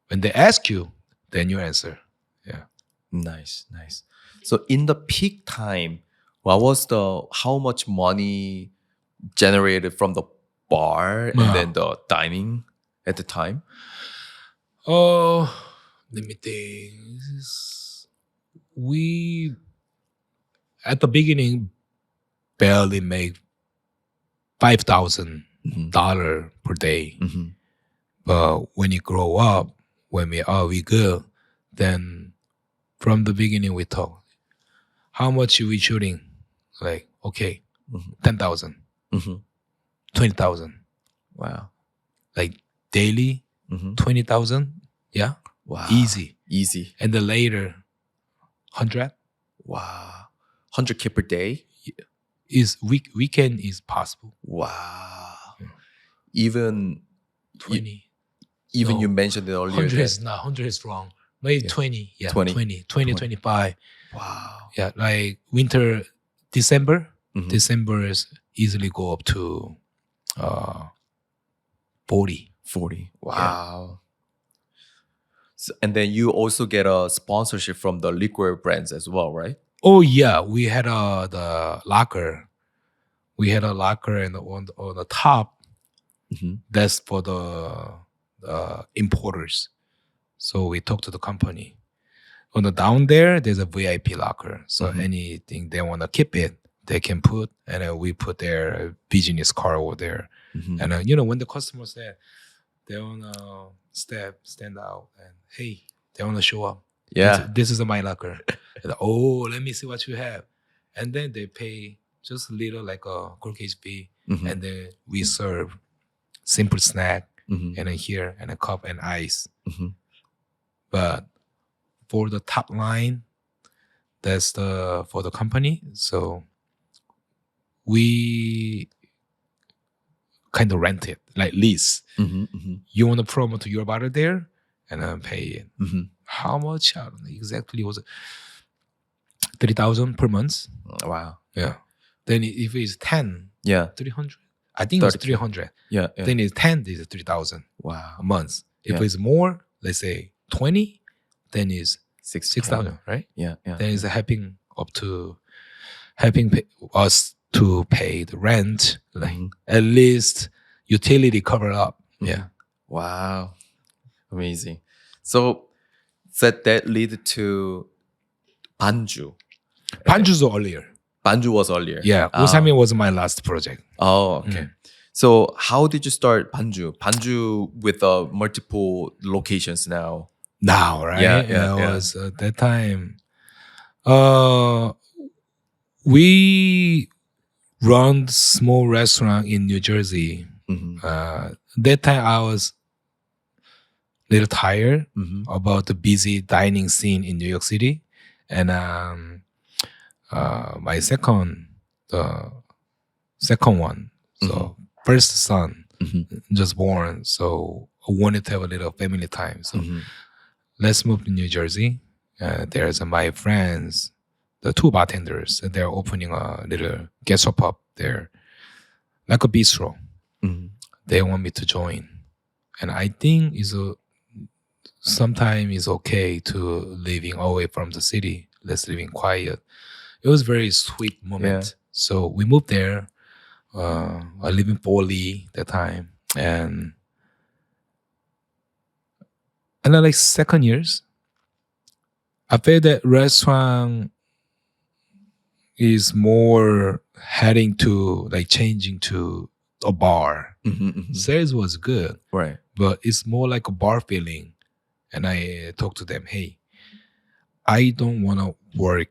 When they ask you, then you answer. Yeah. Nice, nice. So in the peak time, what was how much money generated from the bar and Wow. then the dining at the time? Oh, let me think. We at the beginning barely make $5,000 Mhm. per day. Mhm. But when you grow up, when we good, then from the beginning we talk. How much are we shooting? Like, okay, Mhm. 10,000, Mhm. 20,000. Wow. Like daily, Mhm. 20,000. Yeah. Wow. Easy. Easy. And then later, 100 Wow. 100K per day? is weekend is possible. Wow. Yeah. Even 20. even No, you mentioned it earlier. 100 that- is not. 100 is wrong. Maybe Yeah. 20. Yeah. 20. 20, 25. Wow. Yeah. Like winter, December. Mhm. December is easily go up to 40. 40. Wow. And then you also get a sponsorship from the liquor brands as well, right? Oh yeah, we had the locker. We had a locker, and on the top, Mhm. that's for the importers. So we talked to the company. On the down there, there's a VIP locker. So Mhm. anything they want to keep it, they can put, and we put their business card over there. Mhm. And when the customer said they wanna stand out, and hey, they wanna show up. Yeah. This is my locker. And, oh, let me see what you have, and then they pay just a little like a corkage fee, Mhm. and then we serve simple snack, Mhm. and then here and a cup and ice. Mhm. But for the top line, that's for the company. So we kind of rent it, like lease. Mhm. Mhm. You want to promote your bottle there, and then pay it. Mhm. How much? I don't know exactly. Was it 3,000 per month? Wow. Yeah. Then if it's 10, Yeah. 300. I think it was 30K. 300. Yeah. Yeah. Then it's 10, is 3,000 a Wow. month. If Yeah. it's more, let's say 20, then it's 6K. 6,000, right? Yeah. Yeah. Then it's helping us to pay the rent, like Mhm. at least utility cover up. Mhm. Yeah. Wow. Amazing. So that lead to Banju. Panju's earlier. Banju was earlier. Yeah. Oh. Usami was my last project. Oh, okay. So how did you start Banju? Banju with multiple locations now. Now, right? Yeah, It yeah. was at that time. We run small restaurant in New Jersey. Mhm. That time I was a little tired Mhm. about the busy dining scene in New York City, and my second one, so first son Mhm. just born, so I wanted to have a little family time. So Mhm. let's move to New Jersey. There's my friends, the two bartenders, and they're opening a little gastropub there, like a bistro. Mhm. They want me to join, and I think sometimes it's okay to living away from the city. Let's living quiet. It was very sweet moment. Yeah. So we moved there. I live in Foley that time, and then like second years, I feel that restaurant is more heading to like changing to a bar. Mhm. Mhm. Sales was good, Right. but it's more like a bar feeling. And I talked to them, hey, I don't want to work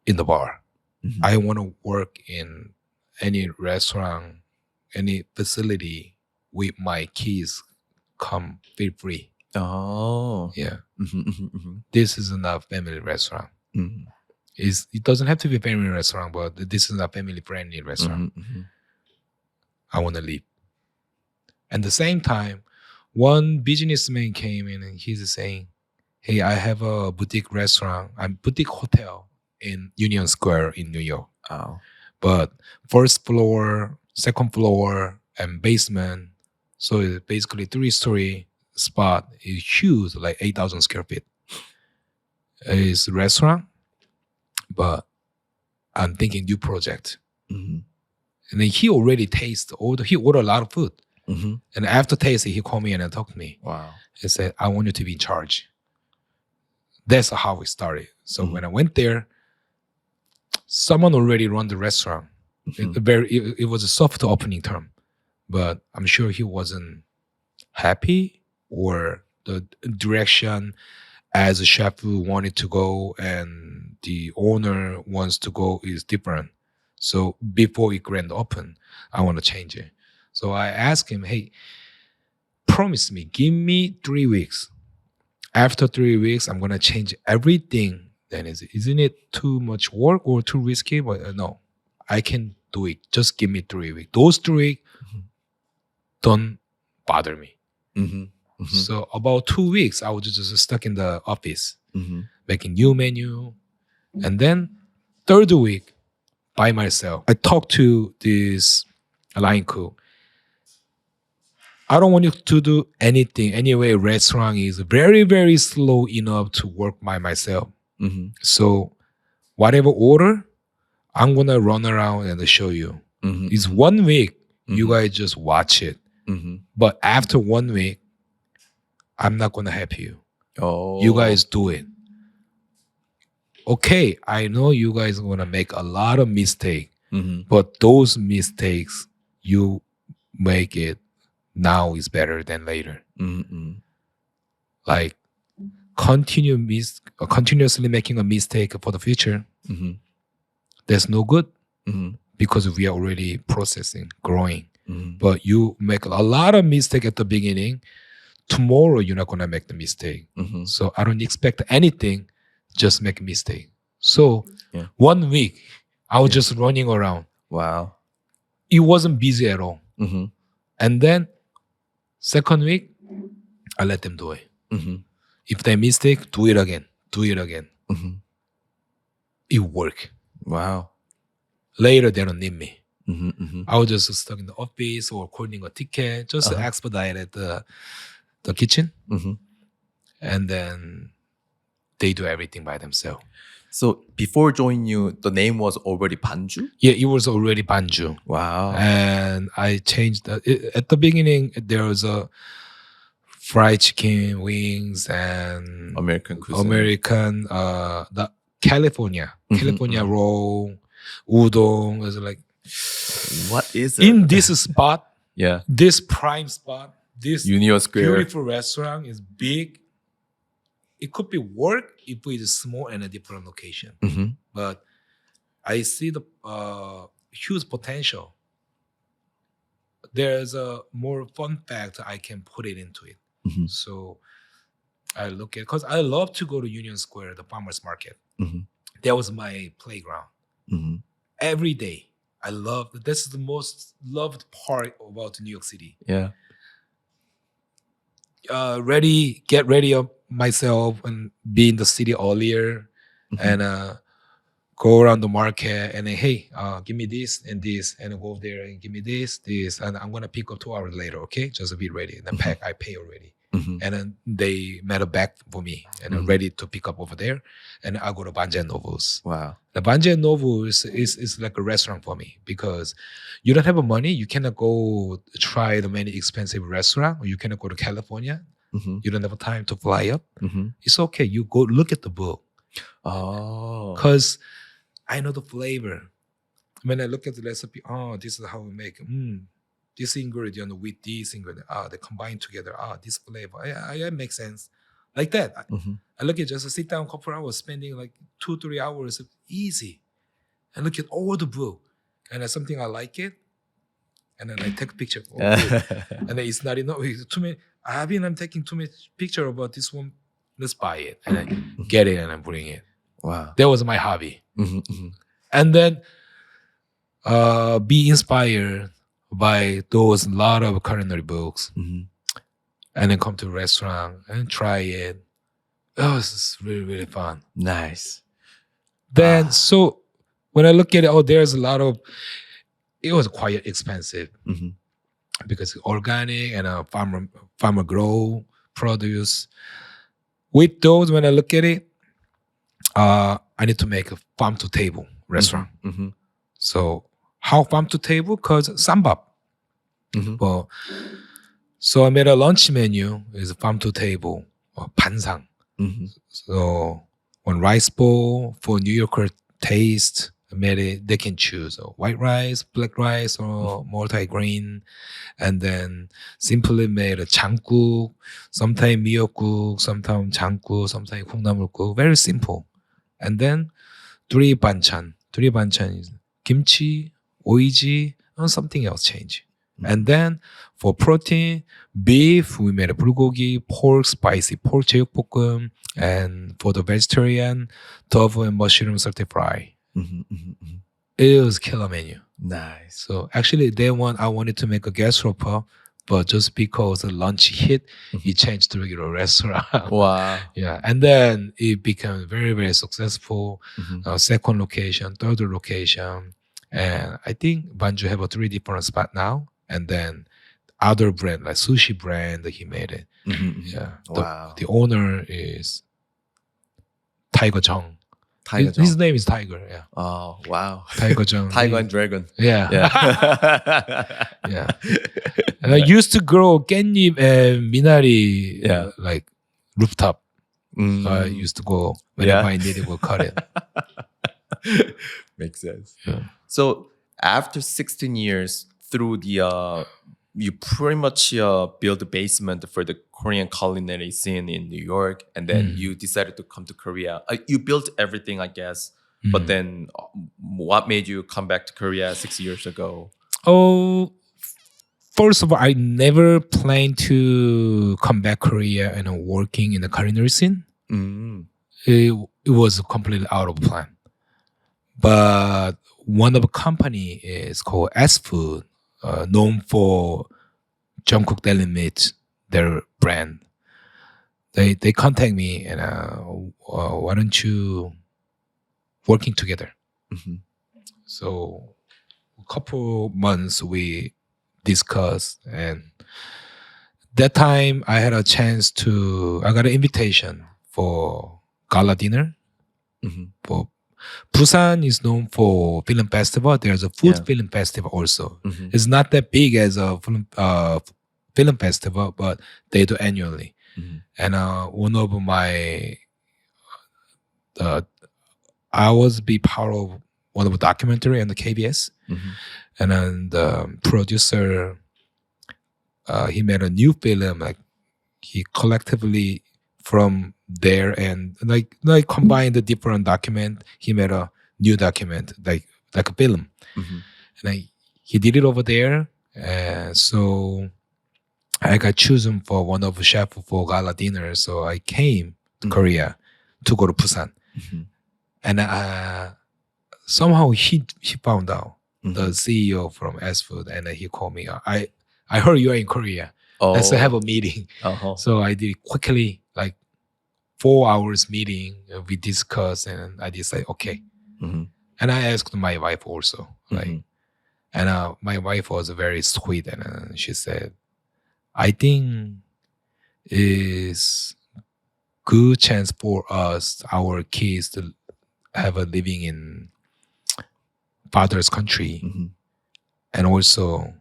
in the bar. Mhm. I want to work in any restaurant, any facility with my kids come feel free. Oh. Yeah. Mhm. Mhm. Mhm. This is not a family restaurant. Mhm. It doesn't have to be a family restaurant, but this is a family friendly restaurant. Mhm. Mhm. I want to leave. At the same time, one businessman came in and he's saying, hey, I have a boutique restaurant, a boutique hotel in Union Square in New York. Oh. But first floor, second floor, and basement. So it's basically 3-story spot is huge, like 8,000 square feet. It's a restaurant, but I'm thinking new project. Mhm. And then he already he ordered a lot of food. Mhm. And after tasting, he called me and talked to me. Wow. He said, I want you to be in charge. That's how we started. So Mhm. when I went there, someone already run the restaurant. Mhm. It was a soft opening term, but I'm sure he wasn't happy or the direction as a chef who wanted to go and the owner wants to go is different. So before it grand open, I want to change it. So I asked him, hey, promise me, give me 3 weeks. After 3 weeks, I'm gonna change everything. Then isn't it too much work or too risky? But no, I can do it. Just give me 3 weeks. Those 3 weeks Mhm. don't bother me. Mhm. Mhm. So about 2 weeks, I was just stuck in the office Mhm. making new menu, and then third week by myself, I talked to this line cook. I don't want you to do anything. Anyway, restaurant is very, very slow enough to work by myself. Mhm. So whatever order, I'm gonna run around and show you. Mhm. It's 1 week. You Mhm. guys just watch it. Mhm. But after 1 week, I'm not gonna help you. Oh. You guys do it. Okay, I know you guys are gonna make a lot of mistakes, Mhm. but those mistakes you make it now is better than later. Mhm. Like continuously making a mistake for the future, Mhm. that's no good Mhm. because we are already processing, growing. Mhm. But you make a lot of mistake at the beginning. Tomorrow you're not gonna make the mistake. Mhm. So I don't expect anything. Just make a mistake. So Yeah. 1 week I was Yeah. just running around. Wow. It wasn't busy at all. Mhm. And then second week, I let them do it. Mhm. If they mistake, do it again. Do it again. Mhm. It work. Wow. Later they don't need me. Mhm. Mhm. I was just stuck in the office or calling a ticket, just Uh-huh. expedited the kitchen, Mhm. and then they do everything by themselves. So before joining you, the name was already Banju? Yeah, it was already Banju. Wow. And I changed at the beginning. There was a fried chicken, wings, and American cuisine. American, the California roll, udon. Was like What is it? in this spot, Yeah. this prime spot, this Union Square. beautiful restaurant is big. It could be work if it is small and a different location, Mhm. but I see the huge potential. There's a more fun fact I can put it into it. Mhm. So I look at because I love to go to Union Square, the farmers market. Mhm. That was my playground Mhm. every day. I love this is the most loved part about New York City. Yeah. Get ready of myself and be in the city earlier Mhm. and go around the market and then, hey, give me this and this, and go there and give me this, and I'm gonna pick up 2 hours later. Okay, just be ready. And then pack. I pay already. Mhm. And then they made a bag for me and I'm ready to pick up over there. And I go to Banja Novels. Wow. The Banja Novels is like a restaurant for me because you don't have money. You cannot go try the many expensive restaurant, or you cannot go to California. Mhm. You don't have time to fly up. Mhm. It's okay. You go look at the book Oh. because I know the flavor. When I look at the recipe, this is how we make. This ingredient with this ingredient, they combine together. This flavor, it makes sense. Like that. Mhm. I look at just sit down a couple hours, spending like 2-3 hours, easy. And look at all the book, and there's something I like it, and then I take a picture. Oh, good. And then it's not enough. It's too many. I'm taking too much picture about this one. Let's buy it, and I get it, and I'm putting it. Wow. That was my hobby. Mhm. Mhm. And then be inspired by those lot of culinary books, Mhm. and then come to a restaurant and try it. Oh, this is really, really fun. Nice. Then, so when I look at it, there's a lot of, it was quite expensive Mhm. because organic and farmer grow produce. With those, when I look at it, I need to make a farm to table restaurant. Mhm. So how farm to table? Because sambap. Mhm. But so I made a lunch menu is farm to table or pansang. Mhm. So one rice bowl for New Yorker taste, I made it. They can choose white rice, black rice, or multi-grain, and then simply made a 장국, sometimes 미역국, sometimes 장국, sometimes 콩나물국. Very simple. And then three banchan. Three banchan is kimchi, oiji, and something else change. And then for protein, beef, we made a bulgogi, pork, spicy pork 제육볶음, and for the vegetarian, tofu and mushroom stir fry. Mhm. Mhm. Mhm. It was killer menu. Nice. So actually, day one, I wanted to make a gastropub, but just because the lunch hit, it changed to regular restaurant. Wow. Yeah, and then it became very, very successful. Mhm. Second location, third location, and I think Banju have a 3 different spot now. And then other brand, like sushi brand, he made it. Yeah. Wow. The owner is Tiger Jung. Tiger His Jung. name is Tiger. Yeah. Oh wow. Tiger Jung. Tiger and Dragon. Yeah. Yeah. Yeah. And I used to grow 깻잎 and minari Yeah. like rooftop. Mm. So I used to go whenever Yeah. I needed to cut it. Makes sense. Yeah. So after 16 years through the you pretty much built the basement for the Korean culinary scene in New York, and then you decided to come to Korea. You built everything, I guess, but then what made you come back to Korea 6 years ago? Oh, first of all, I never planned to come back Korea and working in the culinary scene. Mm. It was completely out of plan. But one of the company is called S Food, known for Jungkook Deli Meat, their brand. They contact me and why don't you working together? Mhm. So a couple months we discussed, and that time I had a chance I got an invitation for gala dinner. Mhm. For Busan is known for film festival. There's a food Yeah. film festival also. Mhm. It's not that big as a film festival, but they do annually. Mhm. And one of my, I was be part of one of the documentary on the KBS, Mhm. and then the producer, he made a new film. Like he collectively from there and like combined the different document. He made a new document like a film, Mhm. and he did it over there. And so I got chosen for one of the chef for gala dinner. So I came to Korea to go to Busan, Mhm. and somehow he found out the Mhm. CEO from S Food, and he called me. I heard you are in Korea. Oh. Let's have a meeting. Uh-huh. So I did quickly, like 4 hours meeting. We discussed, and I decided, okay. Mhm. And I asked my wife also, like, Mhm. and my wife was very sweet, and she said, I think is good chance for us, our kids, to have a living in father's country, Mhm. and also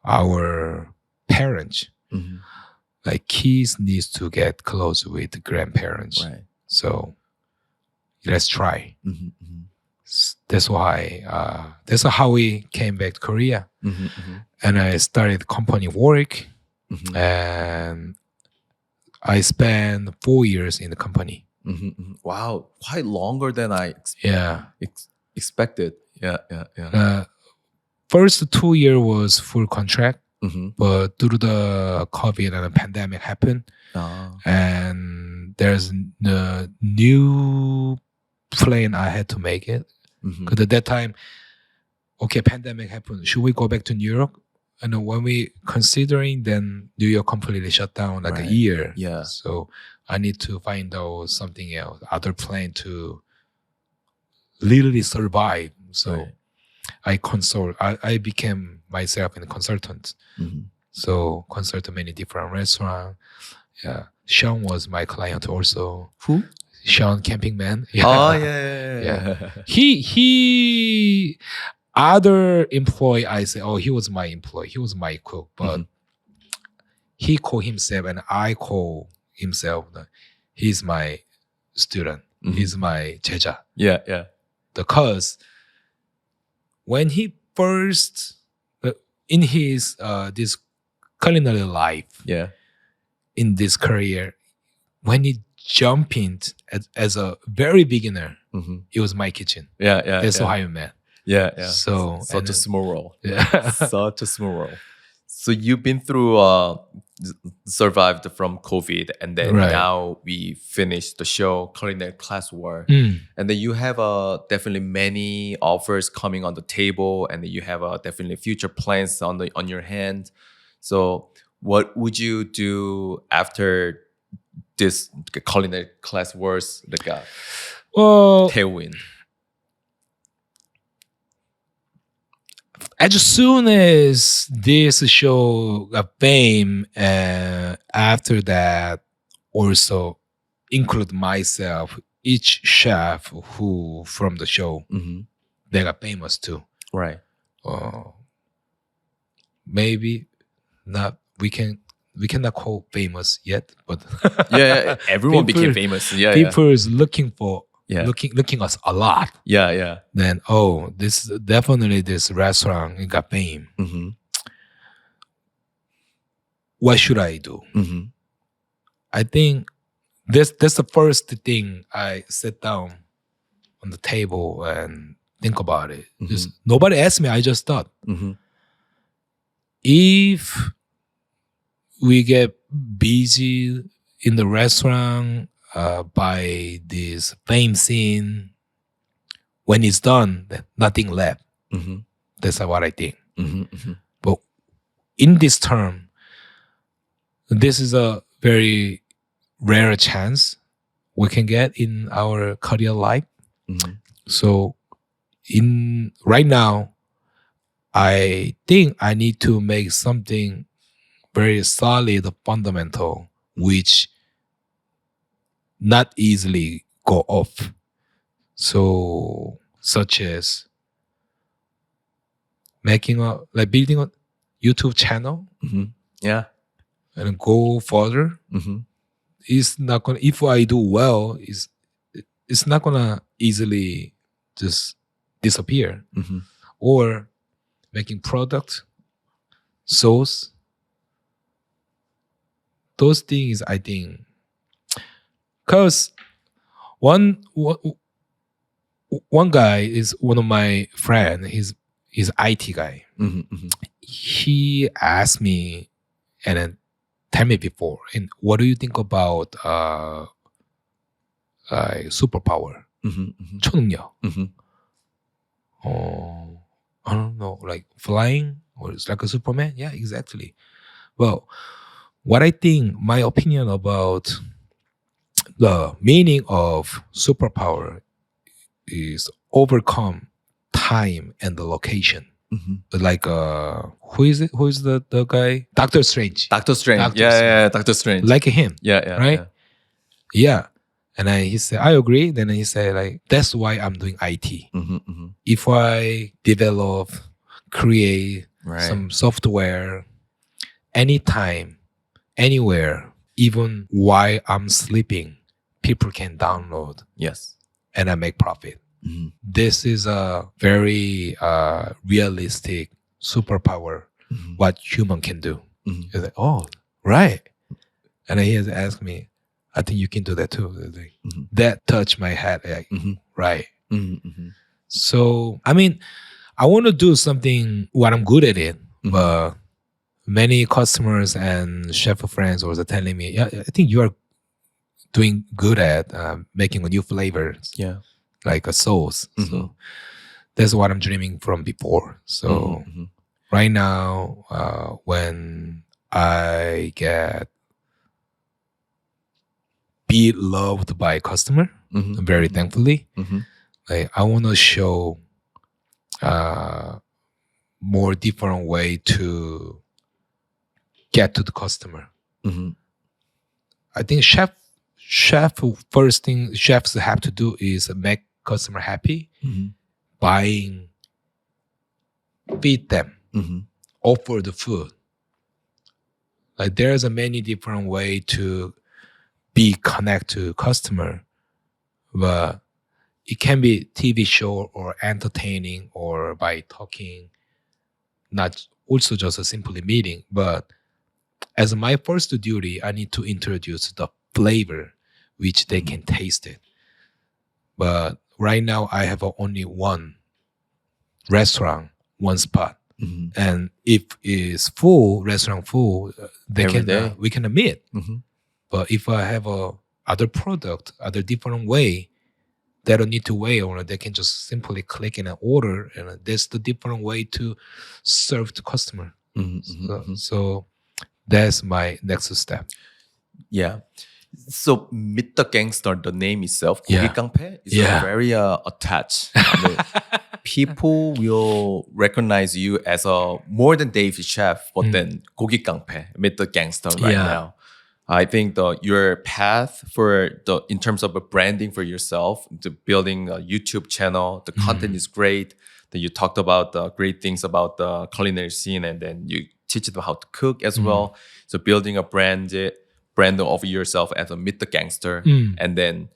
our parents. Mhm. Like kids needs to get close with the grandparents. Right. So let's try. Mhm. Mhm. That's why. That's how we came back to Korea, Mhm. Mhm. and I started company work, Mhm. and I spent 4 years in the company. Mhm. Mhm. Wow, quite longer than I Yeah. expected. Yeah. First 2 year was full contract, Mhm. but due to the COVID and the pandemic happened, Ah. and there's the new plan I had to make it. Mhm. Because at that time, okay, pandemic happened. Should we go back to New York? And when we considering, then New York completely shut down like a Right. year. Yeah. So I need to find out something else, other plan to literally survive. So Right. I became myself a consultant. Mhm. So consult many different restaurants. Yeah. Sean was my client also. Who? Sean Camping Man. Yeah. Oh yeah. He other employee, I say, oh, he was my employee. He was my cook, but he called himself and I call himself. He's my student. Mhm. He's my 제자. Yeah. Because when he first in his this culinary life, Yeah. in this career, when he jumped in as a very beginner, Mhm. it was my kitchen. Yeah. That's yeah. how I met. Yeah. So Such a small role. yeah. Such a small role. So you've been through survived from COVID, and then Right. now we finished the show Culinary Class War. Mm. And then you have definitely many offers coming on the table, and then you have definitely future plans on your hand. So what would you do after this Culinary Class Wars Well, tailwind? as soon as this show got fame, after that, also include myself, each chef who from the show, Mhm. they got famous too. Right. Maybe not. We cannot call famous yet, but Yeah, everyone became People- famous. Yeah, people is looking for Yeah. looking us a lot. yeah. Then this definitely this restaurant got fame. Mhm. What should I do? Mhm. I think that's the first thing I sit down on the table and think about it. Just nobody asked me. I just thought, Mhm. if we get busy in the restaurant by this fame scene, when it's done, then nothing left. Mhm. That's what I think. Mhm. Mhm. But in this term, this is a very rare chance we can get in our career life. Mhm. So in right now, I think I need to make something very solid, fundamental, which not easily go off. So such as building a YouTube channel Mhm. Yeah. and go further. Mhm. It's not gonna, if I do well, it's not gonna easily just disappear. Mhm. Or making product, sauce, those things I think. Cause one guy is one of my friend. He's IT guy. Mhm. Mhm. He asked me and then tell me before, and what do you think about superpower? Mhm. Mhm. 초능력. Mhm. I don't know, like flying or it's like a Superman? Yeah, exactly. Well, what I think, my opinion about the meaning of superpower is overcome time and the location. Mhm. Like who is it? Who is the guy? Doctor Strange. Doctor Strange. Doctor yeah, Strange. yeah, Doctor Strange. Like him. yeah, right? Yeah. And he said, I agree. Then he said, like, that's why I'm doing IT. Mhm. Mhm. If I develop, create Right. some software anytime, anywhere, even while I'm sleeping, people can download Yes. and I make profit. Mhm. This is a very realistic superpower, Mhm. what human can do. Mhm. It's like, oh, right. And then he has asked me, I think you can do that too. It's like, Mhm. that touched my head. Like, Mhm. right. Mhm. Mhm. So, I mean, I want to do something what I'm good at it, Mhm. but many customers and chef friends was telling me, yeah, I think you are doing good at making a new flavors, Yeah. like a sauce. Mhm. So that's what I'm dreaming from before. So Mhm. right now, when I get be loved by a customer, Mhm. very thankfully, Mhm. like I want to show more different way to get to the customer. Mhm. I think first thing chefs have to do is make customer happy, Mhm. buying, feed them, Mhm. offer the food. Like there's a many different way to be connect to customer, but it can be TV show or entertaining or by talking, not also just a simply meeting. But as my first duty, I need to introduce the flavor which they can taste it. But right now I have only one restaurant, one spot. Mhm. And if it's full, restaurant full, they Every can day. we can meet. Mhm. But if I have a other product, other different way, they don't need to wait, or they can just simply click in an order, and that's the different way to serve the customer. Mhm. So, Mhm. so that's my next step. Yeah. So Meet the Gangster, the name itself, Yeah. 고기 깡패, is Yeah. very attached. 네. people will recognize you as a more than Dave's chef, but then 고기 깡패, meet the gangster right Yeah. now. I think your path in terms of a branding for yourself, to building a YouTube channel, the content is great. That you talked about the great things about the culinary scene, and then you teach them how to cook as well. So building a brand of yourself as a meet the gangster, and then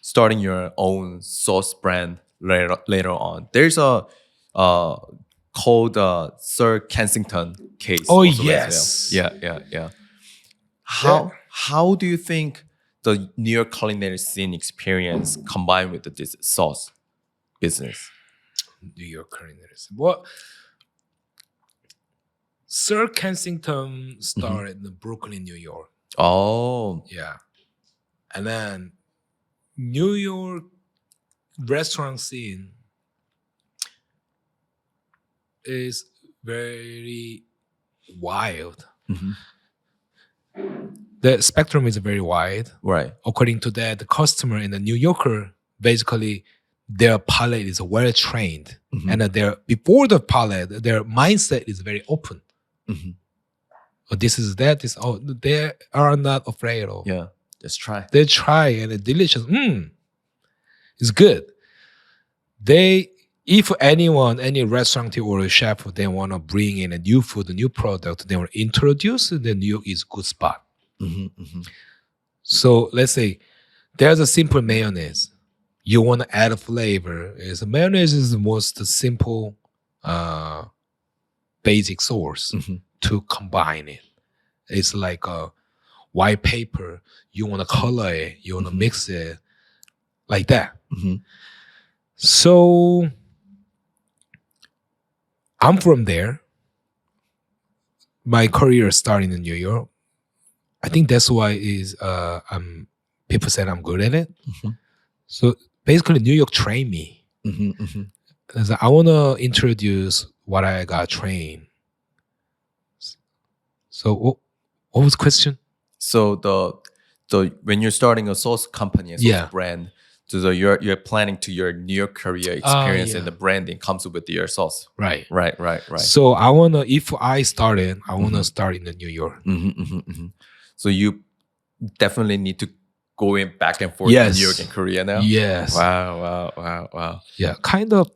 starting your own sauce brand later on. There's a called Sir Kensington case. Oh, also as well. yes. Yeah. How do you think the New York culinary scene experience combined with this sauce business? New York culinary. Well, Sir Kensington started in Brooklyn, New York. Oh, Yeah. And then New York restaurant scene is very wild. The spectrum is very wide. right. According to that, the customer and the New Yorker, basically, their palate is well trained. And before the palate, their mindset is very open. Oh, this is that. They are not afraid of. Yeah, just try. They try and it's delicious. It's good. If anyone, any restaurant or a chef, they want to bring in a new food, a new product, they want to introduce, then New York is a good spot. So let's say there's a simple mayonnaise. You want to add a flavor. Mayonnaise is the most simple, basic source to combine it. It's like a white paper. You want to color it. You want to mix it like that. So I'm from there. My career started in New York. I think that's why people said I'm good at it. So basically, New York trained me. I want to introduce what I got trained. So what was the question? So when you're starting a sauce company, a sauce brand, so you're planning to your New York career experience and the branding comes with your sauce. Right. So So if I started, I want to start in the New York. So you definitely need to go in back and forth Yes. to New York and Korea now. Yes. Wow. Yeah, kind of.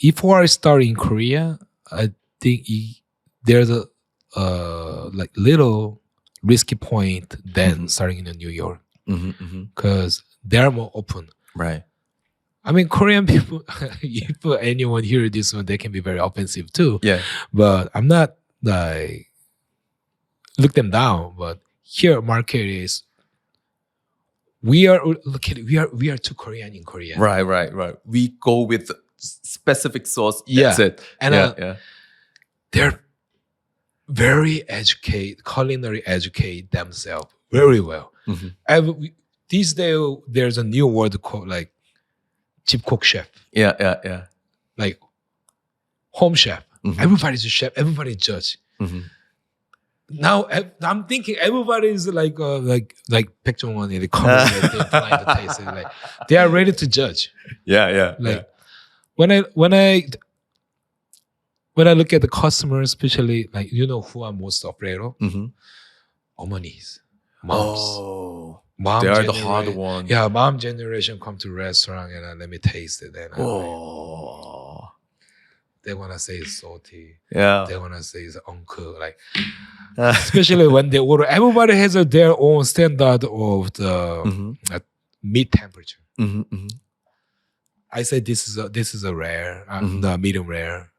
If I start in Korea, I think there's a like little risky point than starting in New York because they're more open. Right. I mean, Korean people, if anyone hear this one, they can be very offensive too. Yeah. But I'm not like look them down. But here, market is we are too Korean in Korea. Right. We go with specific sauce. Yeah. That's it. And they're very educated, culinary educate themselves very well. These days, there's a new word called like 집콕 chef, Yeah. like home chef. Everybody's a chef. Everybody's judge. Now I'm thinking everybody is like Baek Jong-won, they come and they blind the taste. Like they are ready to judge. Yeah. Like when I look at the customers, especially like who I'm most afraid of? 어머니es, moms. Oh, Mom they are the generation- hard ones. Yeah, mom generation come to restaurant and let me taste it. And Oh. they wanna say it's salty. Yeah. They wanna say it's uncooked. Like especially when they order, everybody has their own standard of the meat temperature. I say this is a rare, the medium rare,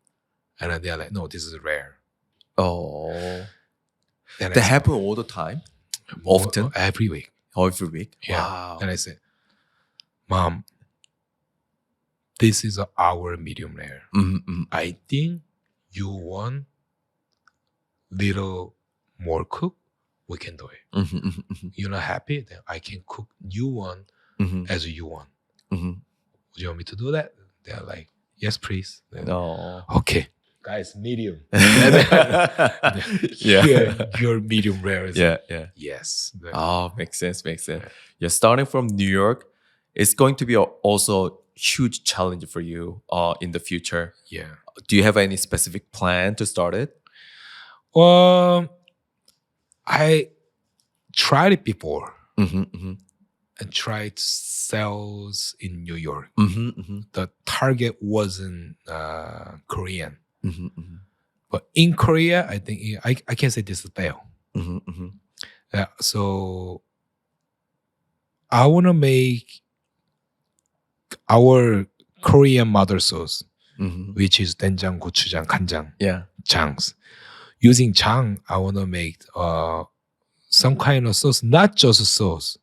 and then they're like, no, this is rare. Oh. Then I That say, happen all the time? Often? every week. Every week? Yeah. Wow. And I said, Mom, this is our medium rare. I think you want little more cook. We can do it. You're not happy? Then I can cook new one as you want. Would you want me to do that? They're like, yes, please. Then, No. okay. Guys, medium. Yeah. Your medium rare is Yeah. yes. Then- Oh, makes sense. You're starting from New York. It's going to be also huge challenge for you in the future. Yeah. Do you have any specific plan to start it? I tried it before. Mm-hmm, And tried sales in New York. mm-hmm, mm-hmm, The target wasn't Korean, mm-hmm, mm-hmm, but in Korea, I think I can say this is fail. mm-hmm, mm-hmm. So I want to make our Korean mother sauce, Mm-hmm. which is 된장, 고추장, 간장, Yeah. 장s. Using jang, I want to make some kind of sauce, not just a sauce,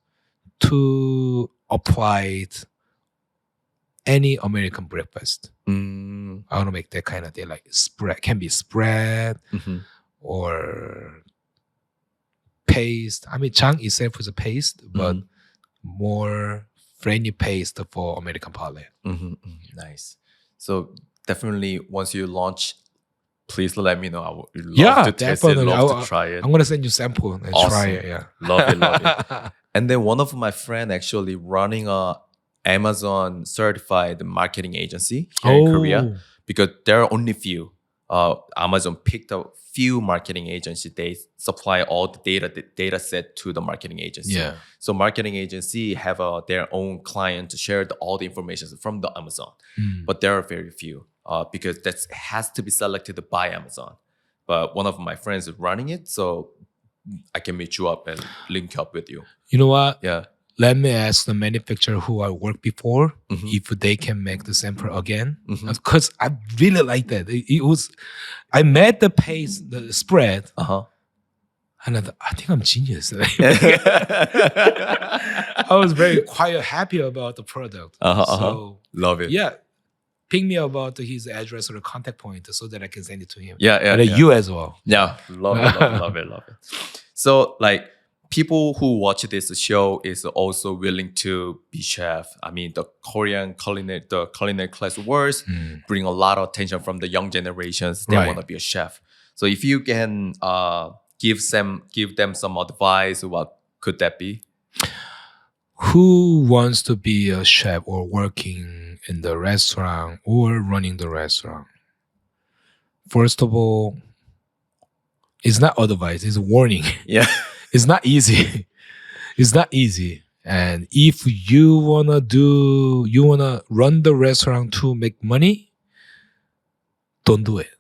to apply it any American breakfast. Mm-hmm. I want to make that kind of thing, like spread, can be spread Mm-hmm. or paste. I mean, jang itself is a paste, but more friendly paste for American palate. Mm-hmm. Nice. So definitely, once you launch, please let me know. I would love Yeah, to taste definitely. it, love to try it. I'm gonna send you sample and Awesome. try it. Yeah, Love it, love it. And then one of my friend actually running a Amazon certified marketing agency here in Korea, because there are only few. Amazon picked a few marketing agencies. They supply all the data set to the marketing agency. Yeah. So marketing agency have their own client to share all the information from the Amazon. But there are very few because that has to be selected by Amazon. But one of my friends is running it, so I can meet you up and link up with you. You know what? Yeah. Let me ask the manufacturer who I worked before Mhm. if they can make the sample again, Mhm. because I really like that. It was, I made the paste, the spread, Uh-huh. and I think I'm genius. I was very quite happy about the product. So Love it. yeah, ping me about his address or the contact point so that I can send it to him. Yeah, And yeah. you as well. Yeah, love it, love it, love it, love it. So, like, people who watch this show is also willing to be chef. I mean, the culinary class words bring a lot of attention from the young generations. They Right. want to be a chef. So, if you can give them some advice, what could that be? Who wants to be a chef or working in the restaurant or running the restaurant? First of all, it's not advice, it's warning. Yeah. It's not easy. It's not easy. And if you wanna run the restaurant to make money, don't do it.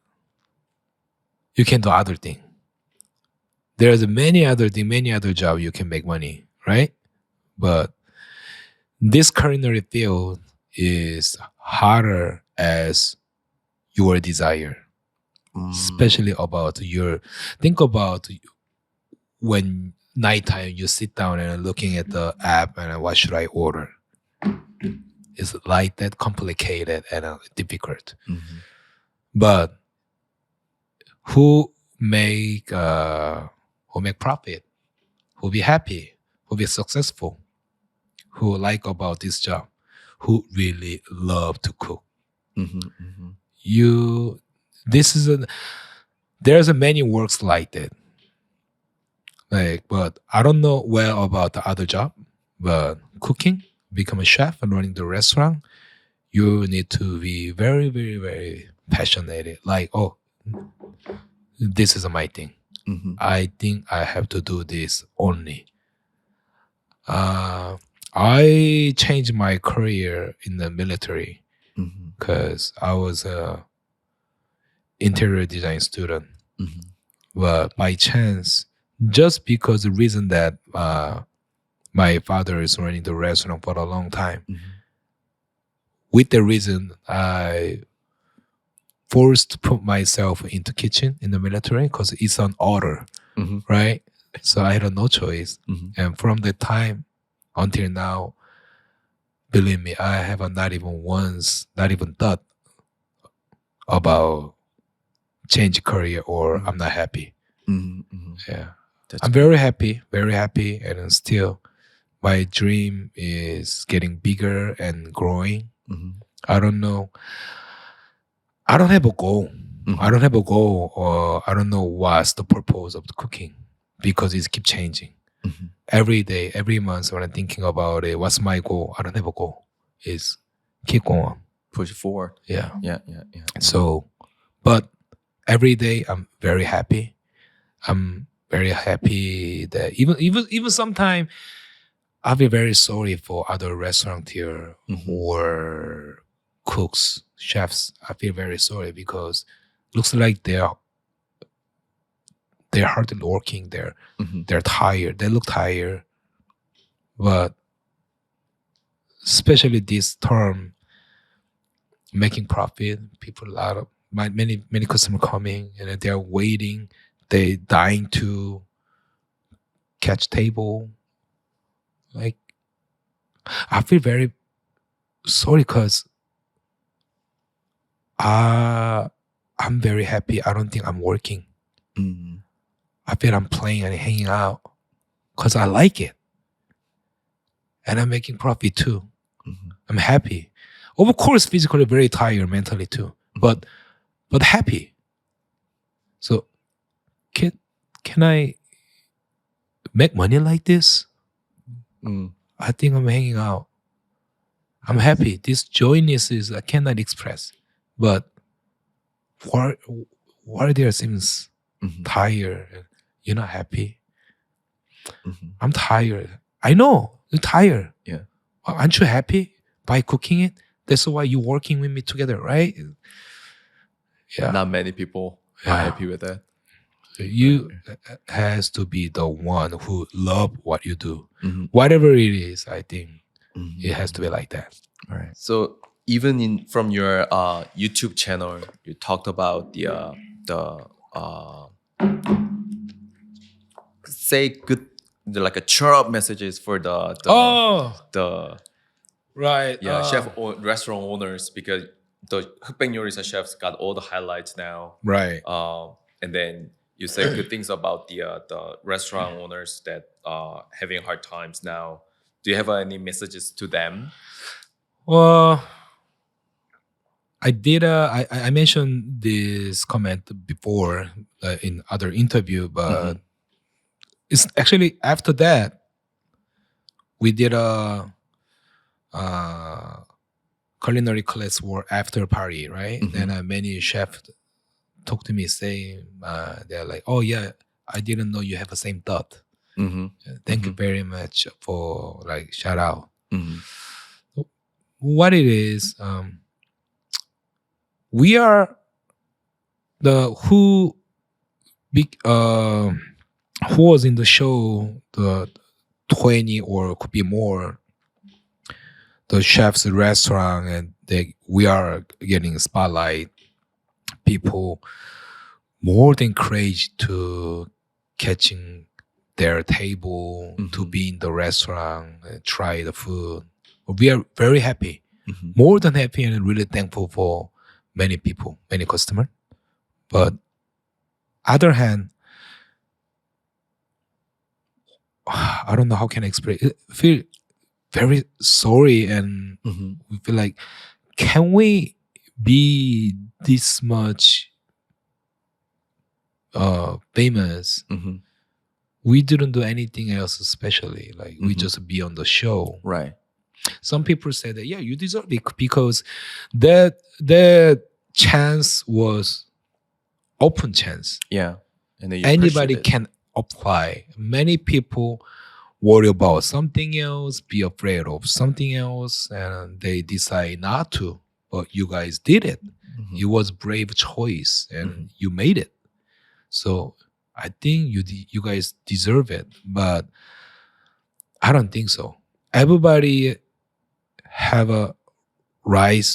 You can do other thing. There's many other jobs you can make money, right? But this culinary field is harder as your desire, especially about think about when nighttime you sit down and looking at the app and what should I order? It's like that complicated and difficult. Mhm. But who make profit, who be happy, who be successful, who like about this job, who really love to cook. Mhm, mhm. There's a many works like that. Like, but I don't know well about the other job, but cooking, become a chef and running the restaurant, you need to be very, very, very passionate. Like, oh, this is my thing. Mhm. I think I have to do this only. I changed my career in the military Mhm. because I was a interior design student. Mhm. But by chance, just because the reason that my father is running the restaurant for a long time, Mhm. with the reason I forced to put myself into kitchen in the military because it's an order, Mhm. right? So I had no choice. Mhm. And from the time until now, believe me, I have not even thought about change career or I'm not happy. Mhm. Mhm. Yeah. That's I'm very happy, and still my dream is getting bigger and growing. Mhm. I don't know. I don't have a goal. Mhm. I don't have a goal, or I don't know what's the purpose of the cooking because it keeps changing. Mhm. Every day, every month when I'm thinking about it, what's my goal? I don't have a goal. It's keep going. Push it forward. Yeah. Yeah. So, but every day I'm very happy. I'm very happy that even sometimes I'll be very sorry for other restaurateur or cooks, chefs. I feel very sorry because looks like they're hardly working. They're tired. They look tired, but especially this term, making profit. People many customers coming and they're waiting. They dying to catch table. Like I feel very sorry because I'm very happy. I don't think I'm working. I feel I'm playing and hanging out because I like it, and I'm making profit too. I'm happy. Of course, physically very tired, mentally too, but happy. So can I make money like this? I think I'm hanging out. I'm happy. This joyness is I cannot express. But why there seems tired? You're not happy. I'm tired. I know you're tired. Yeah. Aren't you happy by cooking it? That's why you're working with me together, right? Yeah. Not many people are happy with that. You has to be the one who love what you do. Whatever it is, I think it has to be like that. All right. So even from your YouTube channel, you talked about the say good like a cheer up messages for the right restaurant owners, because the 흑백 요리사 chefs got all the highlights now. Right. And then you say good things about the restaurant owners that are having hard times now. Do you have any messages to them? Well, I did. I mentioned this comment before in other interview, but it's actually after that we did a culinary class or after party, right? And many chefs talk to me saying they're like, "Oh yeah, I didn't know you have the same thought. Thank you very much for like shout out." What it is, we are the who was in the show, the 20 or could be more, the chef's restaurant, and we are getting spotlight. People more than crazy to catching their table, to be in the restaurant and try the food. We are very happy, more than happy, and really thankful for many people, many customers. But other hand, I don't know how can I explain it. I feel very sorry, and we feel like, can we be this much famous? We didn't do anything else especially. Like we just be on the show. Right. Some people say that, yeah, you deserve it because that chance was open chance. Yeah. And then anybody can apply. Many people worry about something else, be afraid of something else, and they decide not to. But you guys did it. It was brave choice, and you made it. So I think you guys deserve it. But I don't think so. Everybody have a right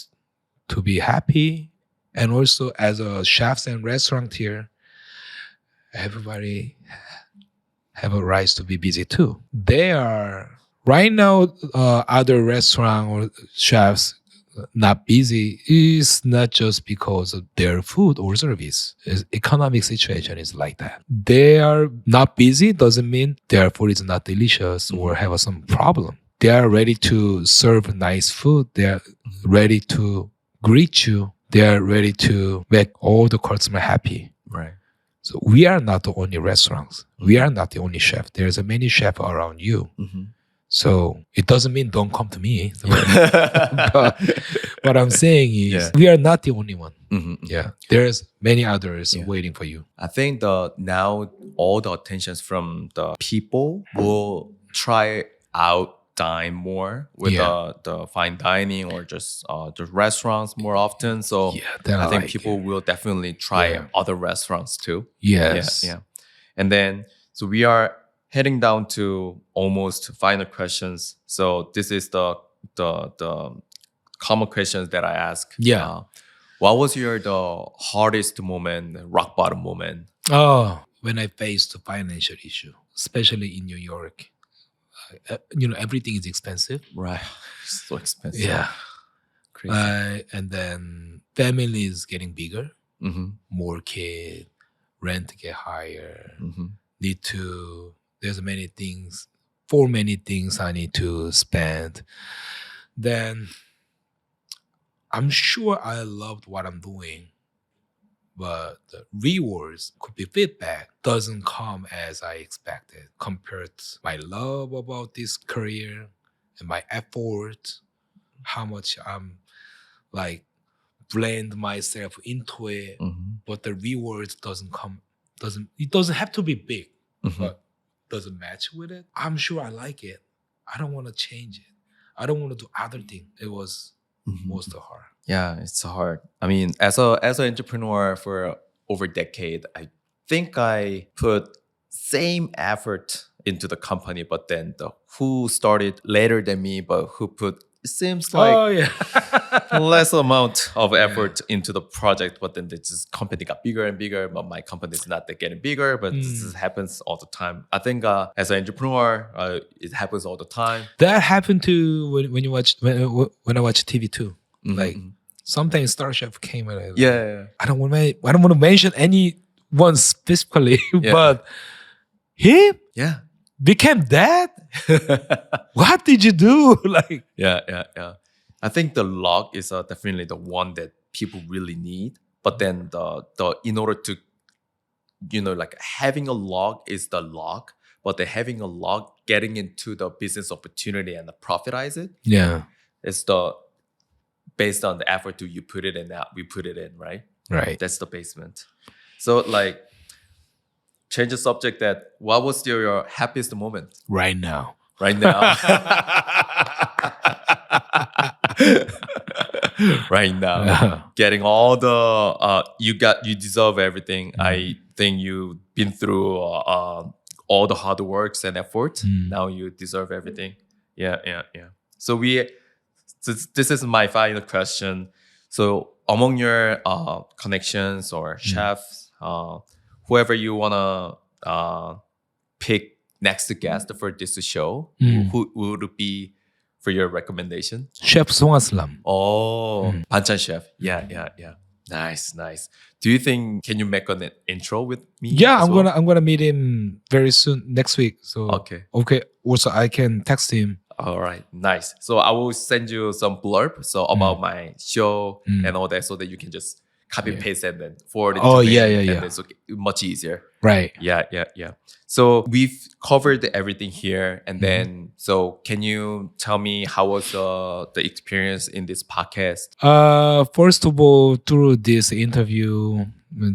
to be happy, and also as a chefs and restaurateur, everybody have a right to be busy too. They are right now. Other restaurant or chefs not busy is not just because of their food or service. Economic situation is like that. They are not busy doesn't mean their food is not delicious or have some problem. They are ready to serve nice food. They are ready to greet you. They are ready to make all the customers happy. Right. So we are not the only restaurants. We are not the only chef. There's a many chefs around you. So it doesn't mean don't come to me. But what I'm saying is Yeah. we are not the only one. Mhm. Yeah. There's many others Yeah. waiting for you. I think now all the attentions from the people will try out dine more with Yeah. the fine dining or just the restaurants more often. So Yeah, that I I think like people it. will definitely try Yeah. other restaurants too. Yes. Yeah. And then so we are heading down to almost final questions. So this is the common questions that I ask. Yeah. What was the hardest moment, rock bottom moment? Oh, when I faced a financial issue, especially in New York, everything is expensive. Right. So expensive. Yeah. Crazy. And then family is getting bigger, Mm-hmm. more kid, rent get higher. Mm-hmm. There's for many things I need to spend. Then I'm sure I loved what I'm doing, but the rewards could be feedback doesn't come as I expected compared to my love about this career and my effort, how much I'm like blend myself into it, Mm-hmm. but the rewards it doesn't have to be big, Mm-hmm. but doesn't match with it. I'm sure I like it. I don't want to change it. I don't want to do other thing. It was Mhm. most hard. Yeah, it's hard. I mean, as an entrepreneur for over a decade, I think I put same effort into the company, but then who started later than me, but who put it seems like Oh yeah. less amount of effort into the project, but then this company got bigger and bigger, but my company is not getting bigger, but this happens all the time. I think as an entrepreneur, it happens all the time. That happened to when I watch TV too. Mhm, Like mhm. sometimes Star Chef came and like, Yeah. I don't want to mention anyone specifically, Yeah. but he Yeah. became that. What did you do? Like Yeah. I think the log is definitely the one that people really need. But then the in order to, like having a log is the log, but the having a log getting into the business opportunity and the profitize it yeah, is the based on the effort you put it in that we put it in, right? right. That's the basement. So like change the subject that what was your happiest moment Right now. right now? Right now, getting all the you deserve everything. I think you've been through all the hard works and efforts. Now you deserve everything. Yeah. So this is my final question. So among your connections or chefs, whoever you wanna pick next guest for this show, who would it be for your recommendation? Chef Song Aslam. Oh, Banchan chef. Yeah. Nice. Do you think can you make an intro with me? Yeah, as well? I'm gonna meet him very soon next week. So Okay. Also, I can text him. All right, nice. So I will send you some blurb about my show and all that, so that you can just copy paste and then forward it. Oh, to me, yeah. and it's much easier. Right. Yeah. So we've covered everything here, and then so can you tell me how was the experience in this podcast? First of all, through this interview,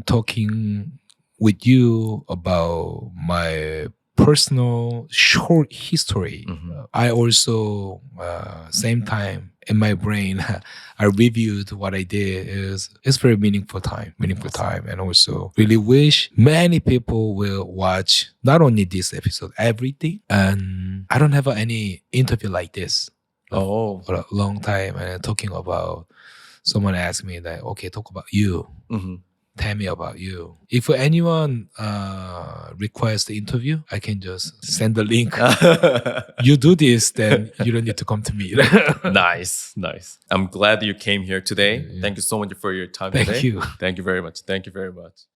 talking with you about my personal short history, I also same time in my brain I reviewed what I did. It's very meaningful time, and also really wish many people will watch not only this episode, everything. And I don't have any interview like this Oh, for a long time, and talking about someone asked me that, okay, talk about you. Tell me about you. If anyone requests the interview, I can just send the link. You do this, then you don't need to come to me. nice. I'm glad you came here today. Yeah. Thank you so much for your time Thank today. you. Thank you very much.